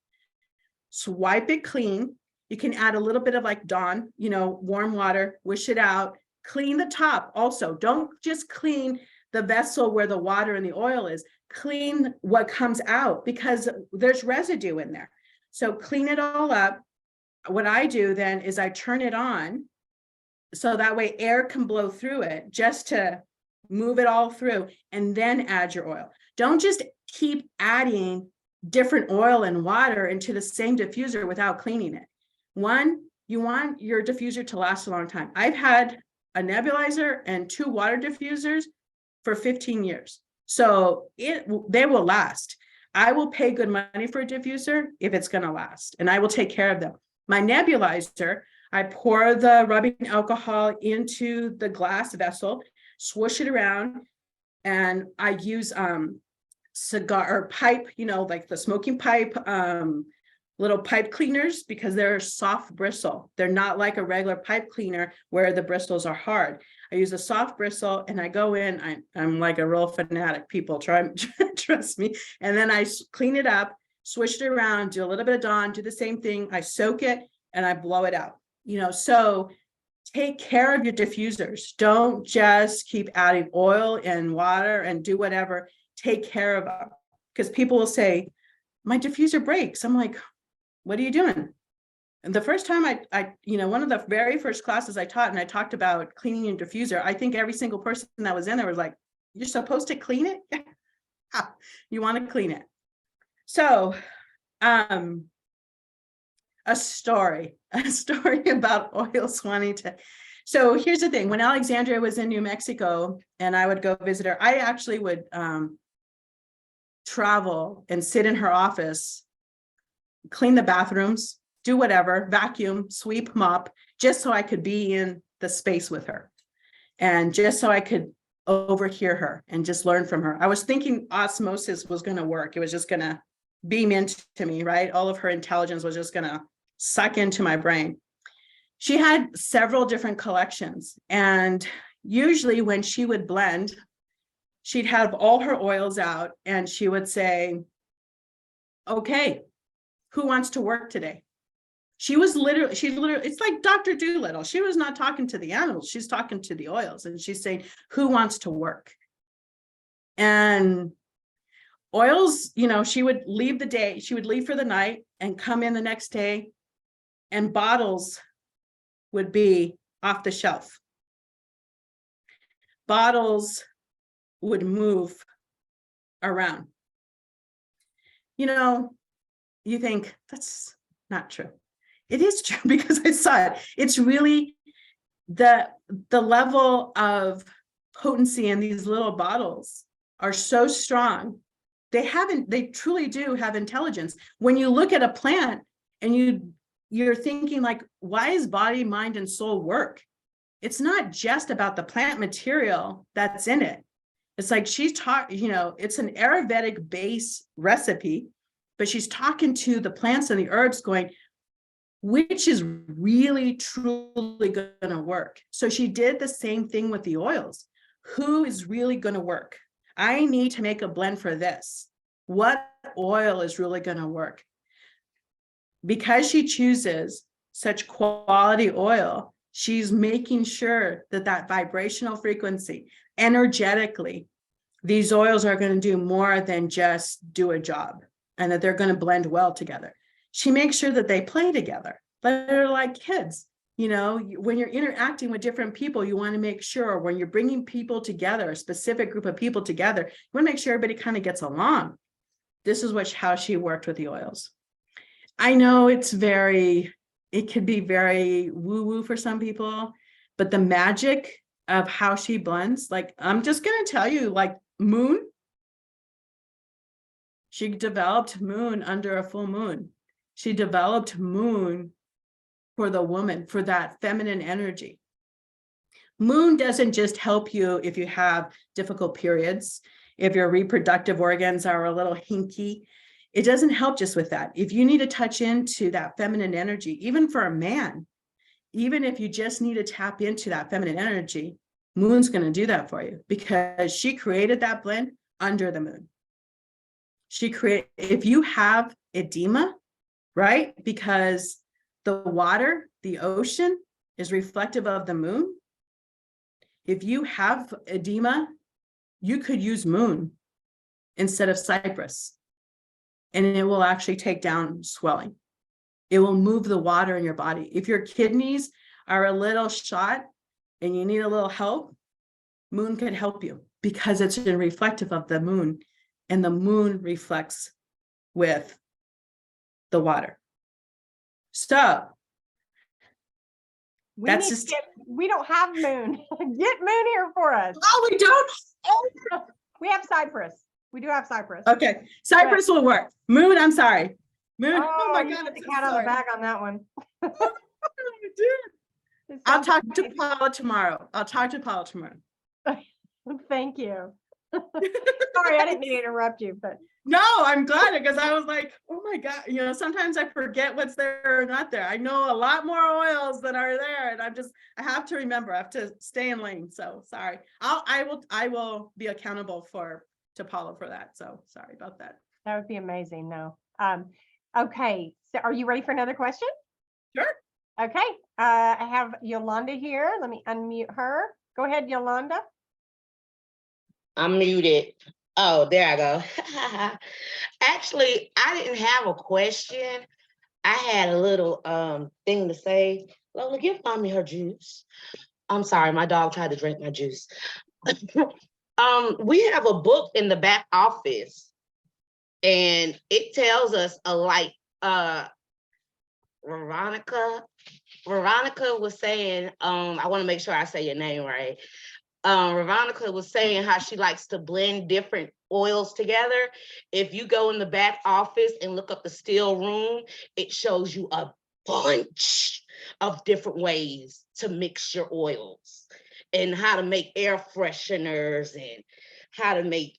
Speaker 2: swipe it clean. You can add a little bit of like Dawn, you know, warm water, wish it out, clean the top also. Don't just clean the vessel where the water and the oil is. Clean what comes out, because there's residue in there. So clean it all up. What I do then is I turn it on so that way air can blow through it, just to move it all through, and then add your oil. Don't just keep adding different oil and water into the same diffuser without cleaning it. One, you want your diffuser to last a long time. I've had a nebulizer and 2 water diffusers for 15 years. So they will last. I will pay good money for a diffuser if it's going to last, and I will take care of them. My nebulizer, I pour the rubbing alcohol into the glass vessel, swoosh it around, and I use cigar or pipe, like the smoking pipe, little pipe cleaners, because they're soft bristle. They're not like a regular pipe cleaner where the bristles are hard. I use a soft bristle, and I go in. I'm like a real fanatic. People trust me. And then I clean it up, switch it around, do a little bit of Dawn, do the same thing. I soak it and I blow it out. So take care of your diffusers. Don't just keep adding oil and water and do whatever. Take care of them, because people will say, my diffuser breaks. I'm like, what are you doing? And the first time I one of the very first classes I taught, and I talked about cleaning your diffuser, I think every single person that was in there was like, you're supposed to clean it? You want to clean it. So, a story about oils wanting to. So here's the thing. When Alexandria was in New Mexico and I would go visit her, I actually would travel and sit in her office, clean the bathrooms, do whatever, vacuum, sweep, mop, just so I could be in the space with her, and just so I could overhear her and just learn from her. I was thinking osmosis was going to work. It was just going to beam into me, right? All of her intelligence was just going to suck into my brain. She had several different collections, and usually when she would blend, she'd have all her oils out and she would say, okay, who wants to work today? She literally, it's like Dr. Doolittle. She was not talking to the animals. She's talking to the oils, and she's saying, who wants to work? And oils, she would leave the day, she would leave for the night and come in the next day, and bottles would be off the shelf. Bottles would move around. You think that's not true. It is true, because I saw it. It's really the level of potency in these little bottles are so strong. They truly do have intelligence. When you look at a plant and you're thinking like, why is body, mind, and soul work? It's not just about the plant material that's in it. It's like she's it's an Ayurvedic base recipe, but she's talking to the plants and the herbs going, which is really, truly going to work. So she did the same thing with the oils. Who is really going to work? I need to make a blend for this. What oil is really going to work? Because she chooses such quality oil, she's making sure that vibrational frequency, energetically, these oils are going to do more than just do a job, and that they're going to blend well together. She makes sure that they play together. They're like kids. When you're interacting with different people, you want to make sure when you're bringing people together, a specific group of people together, you want to make sure everybody kind of gets along. This is how she worked with the oils. I know it could be very woo-woo for some people, but the magic of how she blends, like, I'm just going to tell you, like moon, she developed moon under a full moon. She developed moon for the woman, for that feminine energy. Moon doesn't just help you if you have difficult periods, if your reproductive organs are a little hinky. It doesn't help just with that. If you need to touch into that feminine energy, even for a man, even if you just need to tap into that feminine energy, moon's going to do that for you, because she created that blend under the moon. If you have edema, right? Because the water, the ocean, is reflective of the moon. If you have edema, you could use moon instead of cypress, and it will actually take down swelling. It will move the water in your body. If your kidneys are a little shot and you need a little help, moon can help you, because it's reflective of the moon, and the moon reflects with the water. So
Speaker 1: We
Speaker 2: that's
Speaker 1: need
Speaker 2: just-
Speaker 1: to we don't have Moon. Get Moon here for us.
Speaker 2: oh, we don't. Oh,
Speaker 1: We have Cypress. We do have Cypress.
Speaker 2: okay, Cypress will work. Moon, I'm sorry. Moon. Oh, my
Speaker 1: you
Speaker 2: God,
Speaker 1: put
Speaker 2: I'm
Speaker 1: the
Speaker 2: so
Speaker 1: cat on the
Speaker 2: sorry.
Speaker 1: bag on that one.
Speaker 2: Dude.
Speaker 1: It
Speaker 2: I'll
Speaker 1: sounds
Speaker 2: talk to
Speaker 1: amazing.
Speaker 2: Paula tomorrow. I'll talk to Paula tomorrow.
Speaker 1: Thank you. Sorry, I didn't mean to interrupt you, but
Speaker 2: No, I'm glad because I was like, oh my God, you know, sometimes I forget what's there or not there. I know a lot more oils that are there, and I have to remember, I have to stay in lane. So sorry. I will be accountable to Paula for that. So sorry about that.
Speaker 1: that would be amazing. No. Okay. So are you ready for another question?
Speaker 2: Sure.
Speaker 1: Okay. I have Yolanda here. Let me unmute her. Go ahead, Yolanda.
Speaker 5: I'm muted. Oh, there I go. Actually, I didn't have a question. I had a little thing to say. Lola, give mommy her juice. I'm sorry, my dog tried to drink my juice. We have a book in the back office, and it tells us Veronica was saying, I want to make sure I say your name right. Veronica was saying how she likes to blend different oils together. If you go in the back office and look up the still room, it shows you a bunch of different ways to mix your oils and how to make air fresheners and how to make,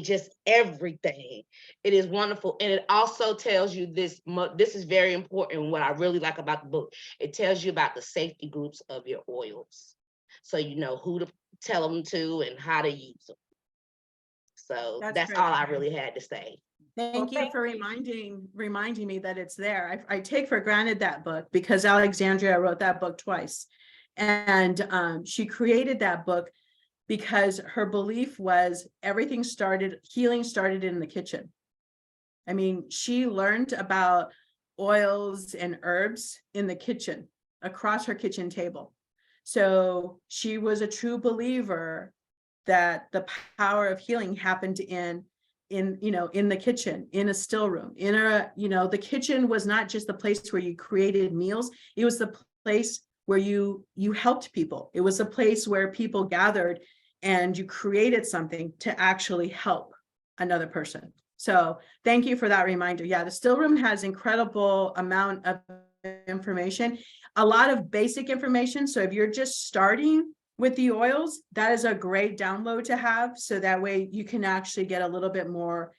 Speaker 5: just everything. It is wonderful. And it also tells you this is very important. What I really like about the book, it tells you about the safety groups of your oils. So you know who to tell them to and how to use them. So that's
Speaker 2: great.
Speaker 5: all I really had to say.
Speaker 2: Thank you
Speaker 1: thank
Speaker 2: for reminding me that it's there. I take for granted that book because Alexandria wrote that book twice. And she created that book because her belief was healing started in the kitchen. I mean, she learned about oils and herbs in the kitchen, across her kitchen table. So she was a true believer that the power of healing happened in the kitchen, in a still room, the kitchen was not just the place where you created meals. It was the place where you helped people. It was a place where people gathered and you created something to actually help another person. So thank you for that reminder. Yeah, the still room has incredible amount of information, a lot of basic information. So if you're just starting with the oils, that is a great download to have. So that way you can actually get a little bit more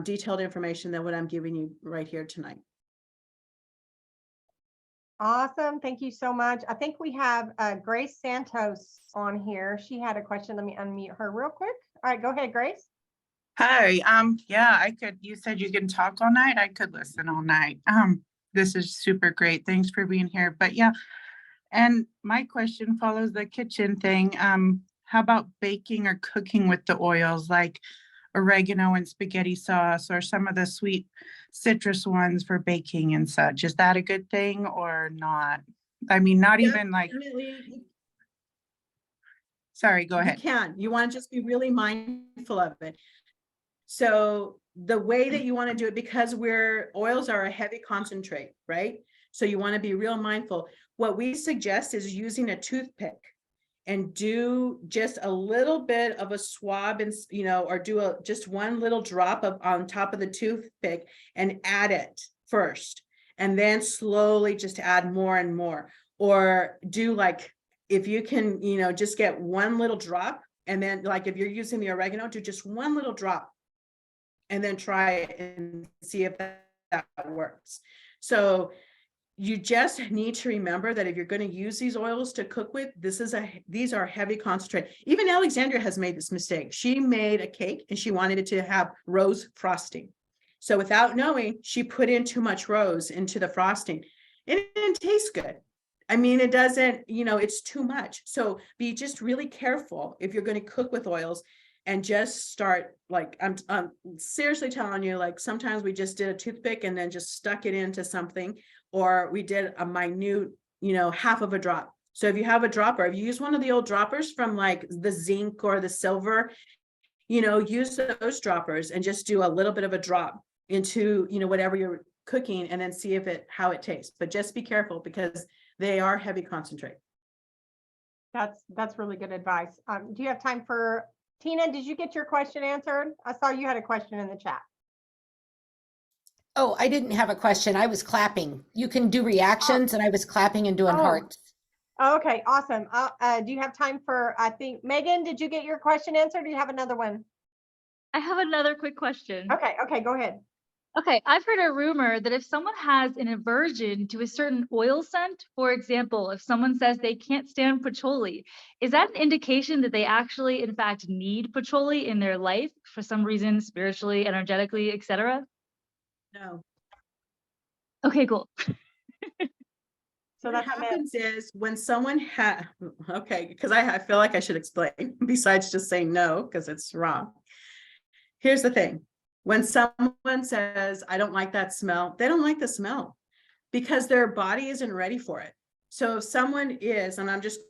Speaker 2: detailed information than what I'm giving you right here tonight.
Speaker 1: Awesome. Thank you so much. I think we have Grace Santos on here. She had a question. Let me unmute her real quick. All right, go ahead, Grace.
Speaker 6: Hi, yeah, you said you can talk all night. I could listen all night. This is super great. Thanks for being here. But yeah, and my question follows the kitchen thing. How about baking or cooking with the oils, like oregano and spaghetti sauce, or some of the sweet citrus ones for baking and such? Is that a good thing or not? I mean, not even like,
Speaker 2: Definitely.
Speaker 6: sorry, go ahead.
Speaker 2: You can. You want to just be really mindful of it. So the way that you want to do it, because oils are a heavy concentrate, right? So you want to be real mindful. What we suggest is using a toothpick and do just a little bit of a swab and, or do just one little drop on top of the toothpick and add it first. And then slowly just add more and more, or do if you can, just get one little drop. And then if you're using the oregano, do just one little drop and then try it and see if that works. So you just need to remember that if you're going to use these oils to cook with, these are heavy concentrate. Even Alexandria has made this mistake. She made a cake and she wanted it to have rose frosting. So without knowing, she put in too much rose into the frosting. It didn't taste good. I mean, it doesn't, it's too much. So be just really careful if you're going to cook with oils. And just start, I'm seriously telling you, sometimes we just did a toothpick and then just stuck it into something, or we did a minute, half of a drop. So if you have a dropper, if you use one of the old droppers from the zinc or the silver, use those droppers and just do a little bit of a drop. into, whatever you're cooking, and then see how it tastes. But just be careful because they are heavy concentrate.
Speaker 1: That's really good advice. Do you have time for Tina? Did you get your question answered? I saw you had a question in the chat.
Speaker 7: Oh, I didn't have a question. I was clapping. You can do reactions, and I was clapping and doing
Speaker 1: Oh.
Speaker 7: hearts.
Speaker 1: Okay, awesome. Do you have time for, I think, Megan, did you get your question answered? Or do you have another one?
Speaker 4: I have another quick question.
Speaker 1: Okay, go ahead.
Speaker 4: Okay, I've heard a rumor that if someone has an aversion to a certain oil scent, for example, if someone says they can't stand patchouli, is that an indication that they actually, in fact, need patchouli in their life for some reason, spiritually, energetically, etc.?
Speaker 2: No.
Speaker 4: Okay, cool.
Speaker 1: So
Speaker 2: What
Speaker 1: that's a myth.
Speaker 2: happens is when someone okay, because I feel like I should explain besides just saying no, because it's wrong. Here's the thing. When someone says, I don't like that smell, they don't like the smell because their body isn't ready for it. So if someone is, and I'm just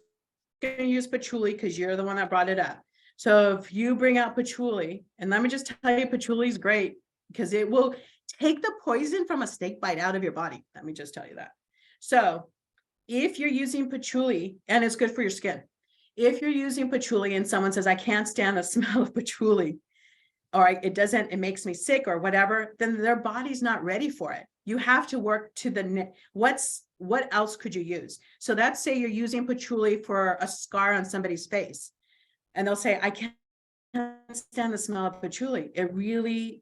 Speaker 2: going to use patchouli because you're the one that brought it up. So if you bring out patchouli, and let me just tell you, patchouli is great because it will take the poison from a snake bite out of your body. Let me just tell you that. So if you're using patchouli, and it's good for your skin, if you're using patchouli and someone says, I can't stand the smell of patchouli, or it makes me sick or whatever, then their body's not ready for it. You have to work to what else could you use? So let's say you're using patchouli for a scar on somebody's face, and they'll say, I can't stand the smell of patchouli. It really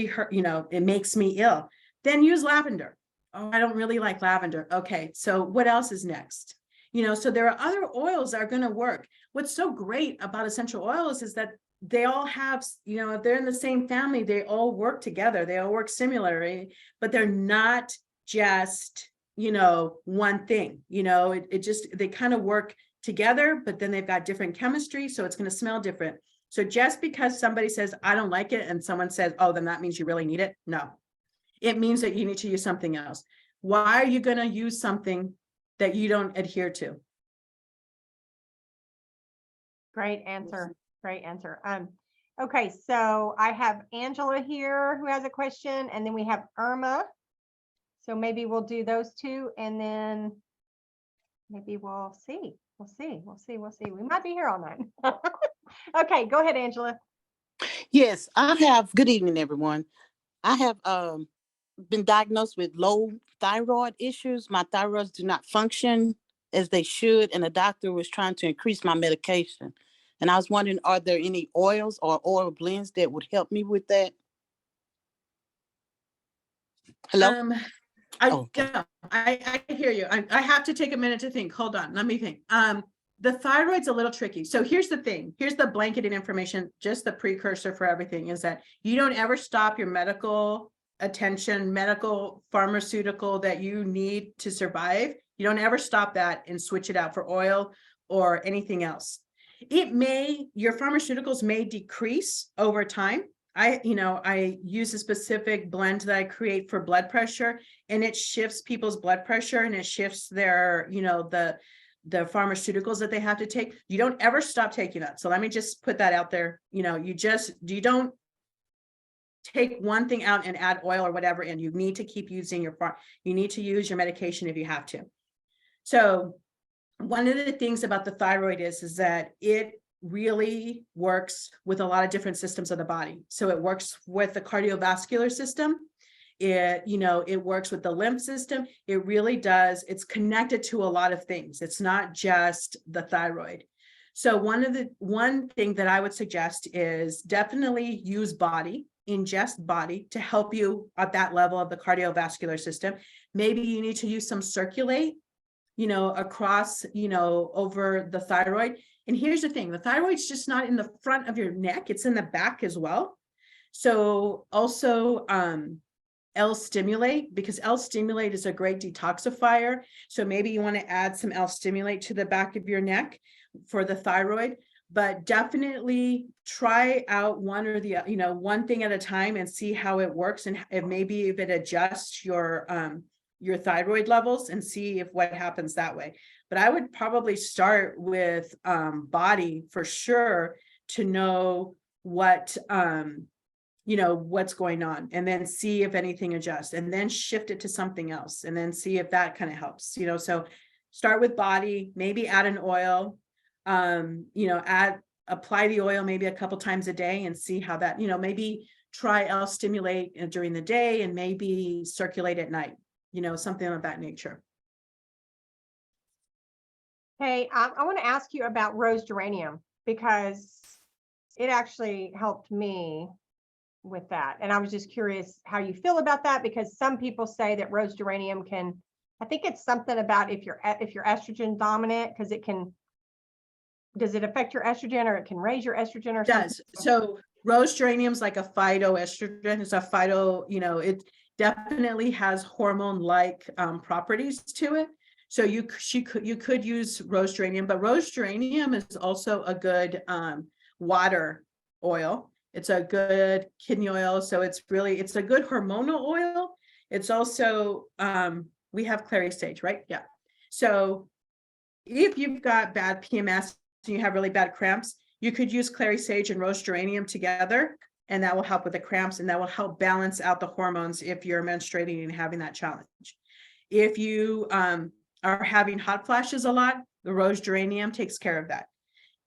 Speaker 2: hurt, it makes me ill. Then use lavender. Oh, I don't really like lavender. Okay, so what else is next? So there are other oils that are going to work. What's so great about essential oils is that they all have, if they're in the same family, they all work together. They all work similarly, but they're not just, one thing, they kind of work together, but then they've got different chemistry. So it's going to smell different. So just because somebody says, I don't like it, and someone says, oh, then that means you really need it. No, it means that you need to use something else. Why are you going to use something that you don't adhere to?
Speaker 1: Great answer. Great answer. Okay, so I have Angela here who has a question, and then we have Irma. So maybe we'll do those two, and then maybe we'll see. We'll see. We might be here all night. Okay, go ahead, Angela.
Speaker 8: Yes, good evening, everyone. I have been diagnosed with low thyroid issues. My thyroids do not function as they should, and the doctor was trying to increase my medication. And I was wondering, are there any oils or oil blends that would help me with that? Hello?
Speaker 2: I hear you. I have to take a minute to think. Hold on. Let me think. The thyroid's a little tricky. So here's the thing. Here's the blanketed information, just the precursor for everything is that you don't ever stop your medical attention, medical pharmaceutical that you need to survive. You don't ever stop that and switch it out for oil or anything else. Your pharmaceuticals may decrease over time. I use a specific blend that I create for blood pressure, and it shifts people's blood pressure, and it shifts their, the pharmaceuticals that they have to take. You don't ever stop taking that. So let me just put that out there. You don't take one thing out and add oil or whatever, and you need to keep using you need to use your medication if you have to. So one of the things about the thyroid is that it really works with a lot of different systems of the body. So it works with the cardiovascular system. It works with the lymph system. It really does. It's connected to a lot of things. It's not just the thyroid. So one thing that I would suggest is definitely use ingest body to help you at that level of the cardiovascular system. Maybe you need to use some circulate, across, over the thyroid. And here's the thing, the thyroid's just not in the front of your neck, it's in the back as well. So also L-stimulate, because L-stimulate is a great detoxifier. So maybe you want to add some L-stimulate to the back of your neck for the thyroid, but definitely try out one thing at a time and see how it works, and maybe if it adjusts your thyroid levels, and see what happens that way. But I would probably start with body for sure, to know what what's going on, and then see if anything adjusts, and then shift it to something else, and then see if that kind of helps, so start with body, maybe add an oil, apply the oil maybe a couple times a day and see how that, maybe try L-stimulate during the day and maybe circulate at night, something of that nature.
Speaker 1: Hey, I want to ask you about rose geranium because it actually helped me with that. And I was just curious how you feel about that, because some people say that rose geranium can, I think it's something about if you're estrogen dominant, because does it affect your estrogen, or it can raise your estrogen or something?
Speaker 2: It does. So rose geranium's like a phytoestrogen. It's a phyto, it definitely has hormone-like properties to it. So you could use rose geranium, but rose geranium is also a good water oil. It's a good kidney oil. So it's a good hormonal oil. It's also, we have clary sage, right? Yeah. So if you've got bad PMS and you have really bad cramps, you could use clary sage and rose geranium together, and that will help with the cramps, and that will help balance out the hormones if you're menstruating and having that challenge. If you are having hot flashes a lot, the rose geranium takes care of that.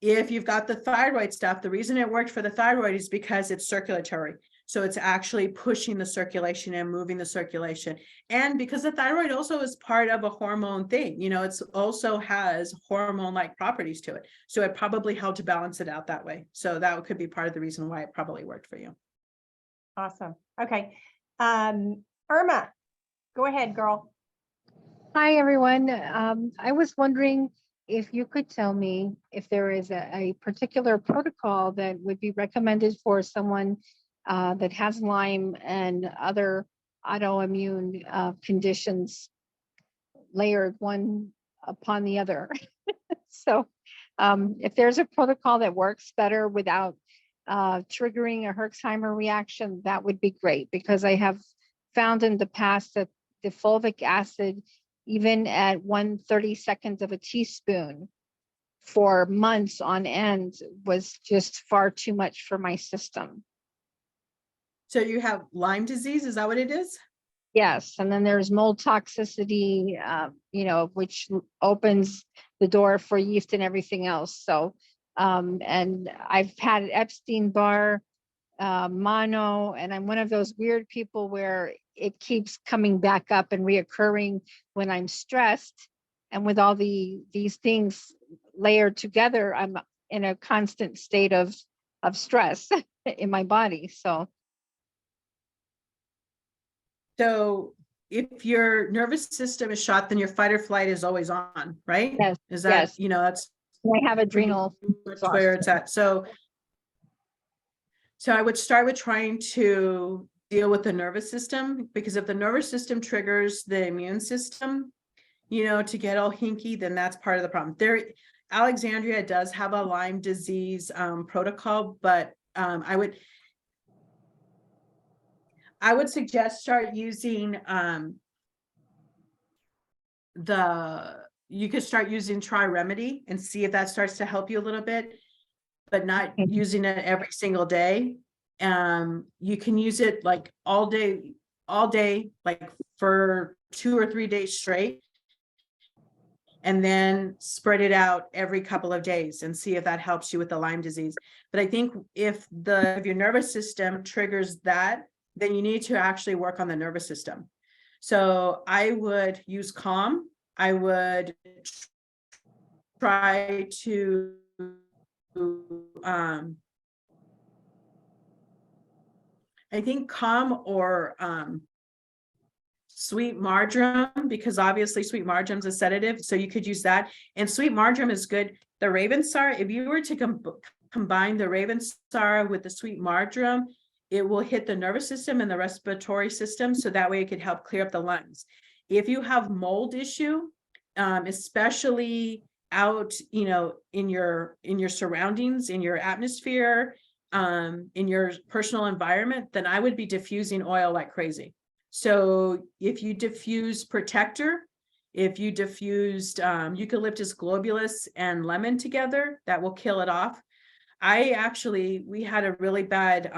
Speaker 2: If you've got the thyroid stuff, the reason it worked for the thyroid is because it's circulatory. So it's actually pushing the circulation and moving the circulation. And because the thyroid also is part of a hormone thing, it's also has hormone-like properties to it. So it probably helped to balance it out that way. So that could be part of the reason why it probably worked for you.
Speaker 1: Awesome. Okay. Irma, go ahead, girl.
Speaker 9: Hi, everyone. I was wondering if you could tell me if there is a particular protocol that would be recommended for someone that has Lyme and other autoimmune conditions layered one upon the other. So if there's a protocol that works better without triggering a Herxheimer reaction, that would be great, because I have found in the past that the fulvic acid, even at 1/32 of a teaspoon for months on end, was just far too much for my system.
Speaker 2: So you have Lyme disease, is that what it is?
Speaker 9: Yes, and then there's mold toxicity, which opens the door for yeast and everything else. So, and I've had Epstein-Barr, mono, and I'm one of those weird people where it keeps coming back up and reoccurring when I'm stressed. And with all these things layered together, I'm in a constant state of stress in my body.
Speaker 2: So if your nervous system is shot, then your fight or flight is always on, right?
Speaker 9: Yes,
Speaker 2: Is that,
Speaker 9: yes.
Speaker 2: that's
Speaker 9: I have adrenal
Speaker 2: where it's at. So I would start with trying to deal with the nervous system, because if the nervous system triggers the immune system, to get all hinky, then that's part of the problem. Alexandria does have a Lyme disease protocol, but I would suggest start using you could start using Tri-Remedy and see if that starts to help you a little bit, but not using it every single day. You can use it like all day, like for 2 or 3 days straight, and then spread it out every couple of days and see if that helps you with the Lyme disease. But I think if your nervous system triggers that, then you need to actually work on the nervous system. So I would use Calm. I would try to I think Calm or sweet marjoram, because obviously sweet marjoram is a sedative, so you could use that. And sweet marjoram is good. The Ravenstar, if you were to combine the Ravenstar with the sweet marjoram, it will hit the nervous system and the respiratory system, so that way it could help clear up the lungs. If you have mold issue, especially out, in your surroundings, in your atmosphere, in your personal environment, then I would be diffusing oil like crazy. So if you diffuse Protector, if you diffused Eucalyptus globulus and lemon together, that will kill it off. We had a really bad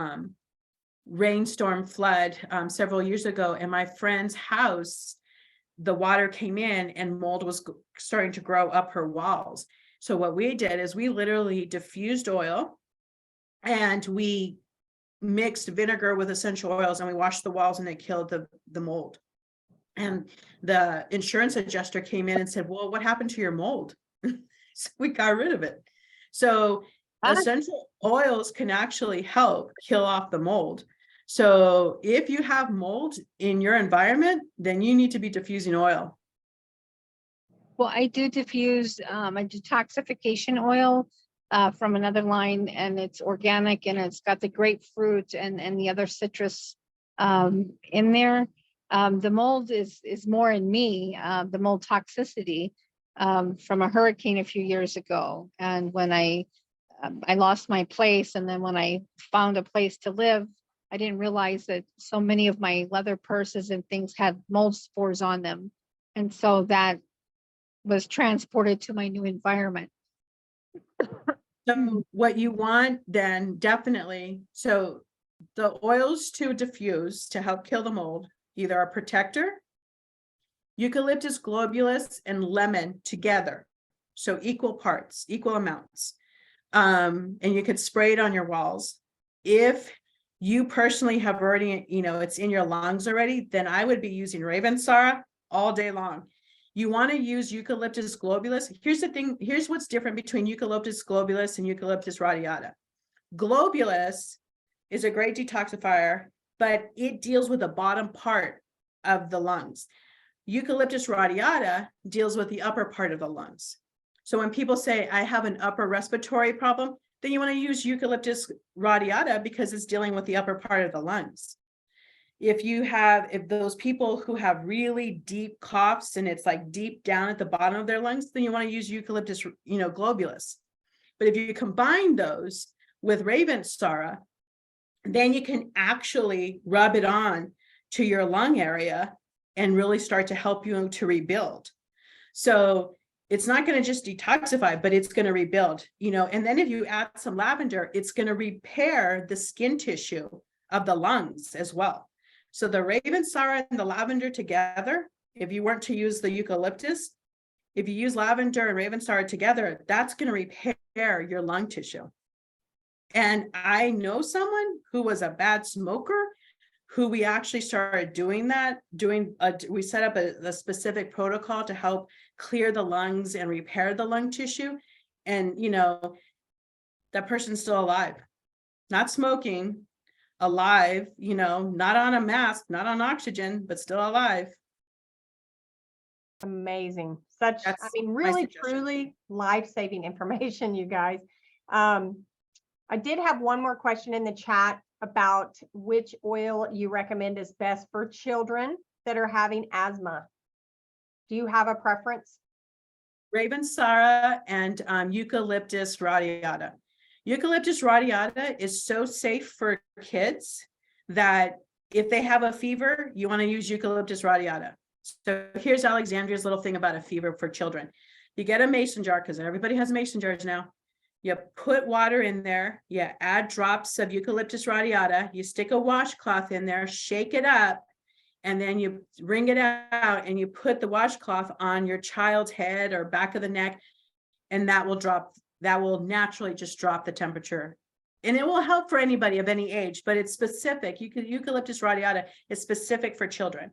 Speaker 2: rainstorm flood several years ago, and my friend's house, the water came in and mold was starting to grow up her walls. So what we did is we literally diffused oil and we mixed vinegar with essential oils, and we washed the walls, and it killed the mold. And the insurance adjuster came in and said, well, what happened to your mold? So we got rid of it. So essential oils can actually help kill off the mold. So if you have mold in your environment, then you need to be diffusing oil.
Speaker 9: Well, I do diffuse a detoxification oil from another line, and it's organic, and it's got the grapefruit and the other citrus in there. The mold is more in me, the mold toxicity from a hurricane a few years ago. And when I lost my place, and then when I found a place to live, I didn't realize that so many of my leather purses and things had mold spores on them. And so that was transported to my new environment.
Speaker 2: So what you want then definitely, so the oils to diffuse to help kill the mold, either a protector, eucalyptus globulus, and lemon together. So equal parts, equal amounts. And you could spray it on your walls. If you personally have already, it's in your lungs already, then I would be using Ravensara all day long. You want to use eucalyptus globulus. Here's the thing. Here's what's different between eucalyptus globulus and eucalyptus radiata. Globulus is a great detoxifier, but it deals with the bottom part of the lungs. Eucalyptus radiata deals with the upper part of the lungs. So when people say, I have an upper respiratory problem, then you want to use eucalyptus radiata because it's dealing with the upper part of the lungs. If those people who have really deep coughs and it's like deep down at the bottom of their lungs, then you want to use eucalyptus, globulus. But if you combine those with Ravensara, then you can actually rub it on to your lung area and really start to help you to rebuild. So it's not going to just detoxify, but it's going to rebuild, and then if you add some lavender, it's going to repair the skin tissue of the lungs as well. So the Ravensara and the lavender together, if you weren't to use the eucalyptus, if you use lavender and Ravensara together, that's going to repair your lung tissue. And I know someone who was a bad smoker who we actually started doing that, we set up a specific protocol to help clear the lungs and repair the lung tissue. And, that person's still alive, not smoking, alive, not on a mask, not on oxygen, but still alive.
Speaker 1: Amazing.
Speaker 2: That's
Speaker 1: Really,
Speaker 2: suggestion.
Speaker 1: truly life-saving information, you guys. I did have one more question in the chat about which oil you recommend is best for children that are having asthma. Do you have a preference?
Speaker 2: Ravensara and eucalyptus radiata. Eucalyptus radiata is so safe for kids that if they have a fever, you want to use eucalyptus radiata. So here's Alexandria's little thing about a fever for children. You get a mason jar, because everybody has mason jars now. You put water in there, you add drops of eucalyptus radiata, you stick a washcloth in there, shake it up, and then you wring it out and you put the washcloth on your child's head or back of the neck, and that will naturally just drop the temperature. And it will help for anybody of any age, but it's specific. Eucalyptus radiata is specific for children.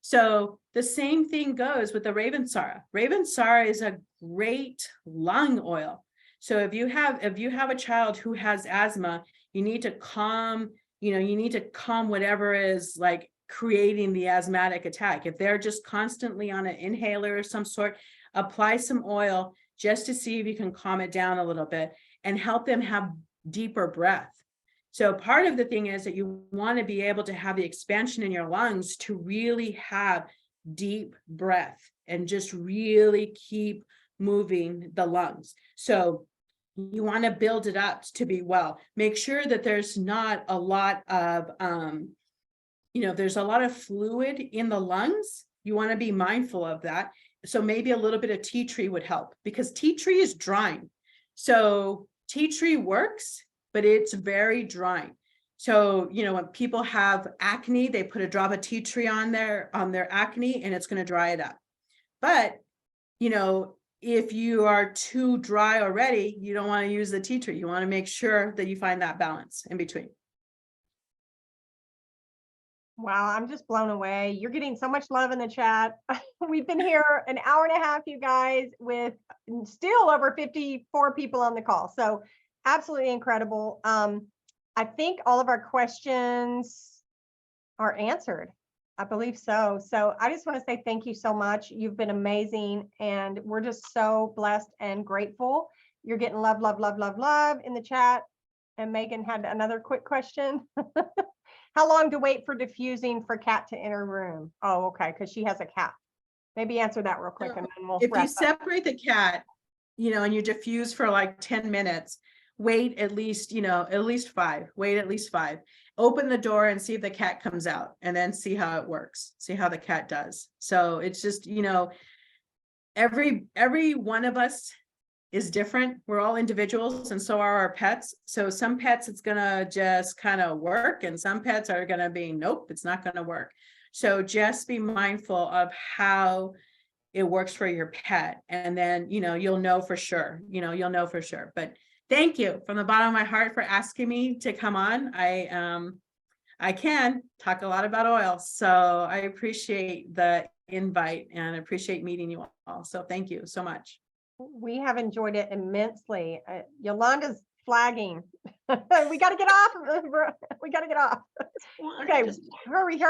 Speaker 2: So the same thing goes with the Ravensara. Ravensara is a great lung oil. So if you have a child who has asthma, you need to calm whatever is like creating the asthmatic attack. If they're just constantly on an inhaler of some sort, apply some oil just to see if you can calm it down a little bit and help them have deeper breath. So part of the thing is that you want to be able to have the expansion in your lungs to really have deep breath and just really keep moving the lungs. So you want to build it up to be well. Make sure that there's not a lot of, there's a lot of fluid in the lungs. You want to be mindful of that. So maybe a little bit of tea tree would help, because tea tree is drying. So tea tree works, but it's very drying. So, you know, when people have acne, they put a drop of tea tree on their acne and it's going to dry it up. But, you know, if you are too dry already, you don't want to use the tea tree. You want to make sure that you find that balance in between.
Speaker 1: Wow, I'm just blown away. You're getting so much love in the chat. We've been here an hour and a half, you guys, with still over 54 people on the call. So absolutely incredible. I think all of our questions are answered. I believe so. So I just want to say thank you so much. You've been amazing. And we're just so blessed and grateful. You're getting love, love, love, love, love in the chat. And Megan had another quick question. How long to wait for diffusing for cat to enter room? Oh, okay, because she has a cat. Maybe answer that real quick and then we'll
Speaker 2: If you
Speaker 1: wrap up.
Speaker 2: separate the cat, you know, and you diffuse for like 10 minutes, wait at least, you know, at least 5, wait at least 5. Open the door and see if the cat comes out and then see how it works. See how the cat does. So it's just, you know, every one of us is different. We're all individuals and so are our pets. So some pets, it's gonna just kind of work and some pets are gonna be, nope, it's not gonna work. So just be mindful of how it works for your pet. And then, you know, you'll know for sure, you'll know for sure. But thank you from the bottom of my heart for asking me to come on. I can talk a lot about oil. So I appreciate the invite and appreciate meeting you all. So thank you so much.
Speaker 1: We have enjoyed it immensely. Yolanda's flagging. We got to get off. We got to get off. Okay, hurry.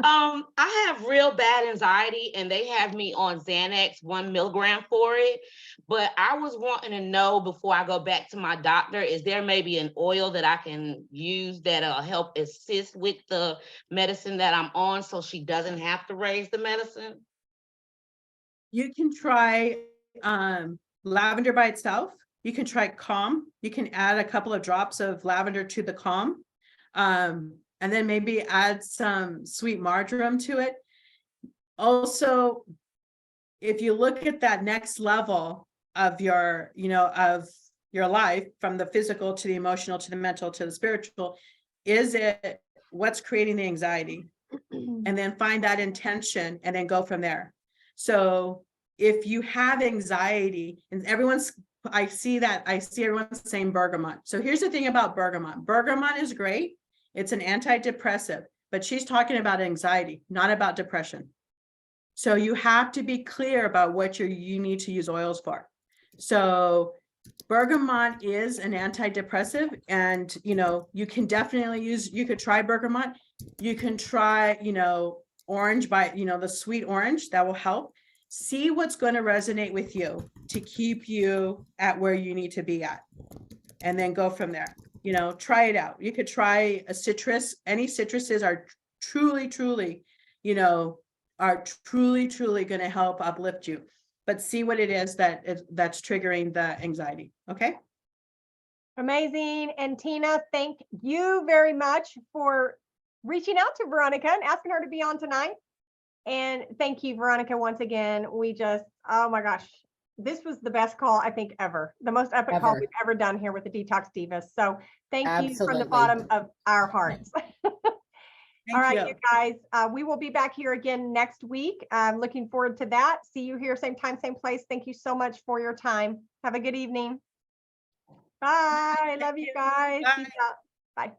Speaker 5: I have real bad anxiety and they have me on Xanax 1 milligram for it. But I was wanting to know before I go back to my doctor, is there maybe an oil that I can use that'll help assist with the medicine that I'm on so she doesn't have to raise the medicine?
Speaker 2: You can try lavender by itself. You can try calm. You can add a couple of drops of lavender to the calm. And then maybe add some sweet marjoram to it. Also, if you look at that next level of your, of your life, from the physical to the emotional to the mental to the spiritual, is it what's creating the anxiety? And then find that intention and then go from there. So if you have anxiety, and I see everyone saying bergamot. So here's the thing about bergamot. Bergamot is great. It's an antidepressant, but she's talking about anxiety, not about depression. So you have to be clear about what you need to use oils for. So bergamot is an antidepressive, and you can definitely you could try bergamot. You can try, orange by, the sweet orange, that will help. See what's going to resonate with you to keep you at where you need to be at, and then go from there. Try it out. You could try a citrus. Any citruses are truly going to help uplift you, but see what it is that's triggering the anxiety. Okay.
Speaker 1: Amazing. And Tina, thank you very much for reaching out to Veronica and asking her to be on tonight. And thank you, Veronica, once again. We just, oh my gosh, this was the best call, I think, ever. The most epic call we've ever done here with the Detox Divas. So thank you from the bottom of our hearts. All right, you guys, we will be back here again next week. I'm looking forward to that. See you here, same time, same place. Thank you so much for your time. Have a good evening. Bye. I love you guys.
Speaker 2: Bye.
Speaker 1: Peace out. Bye.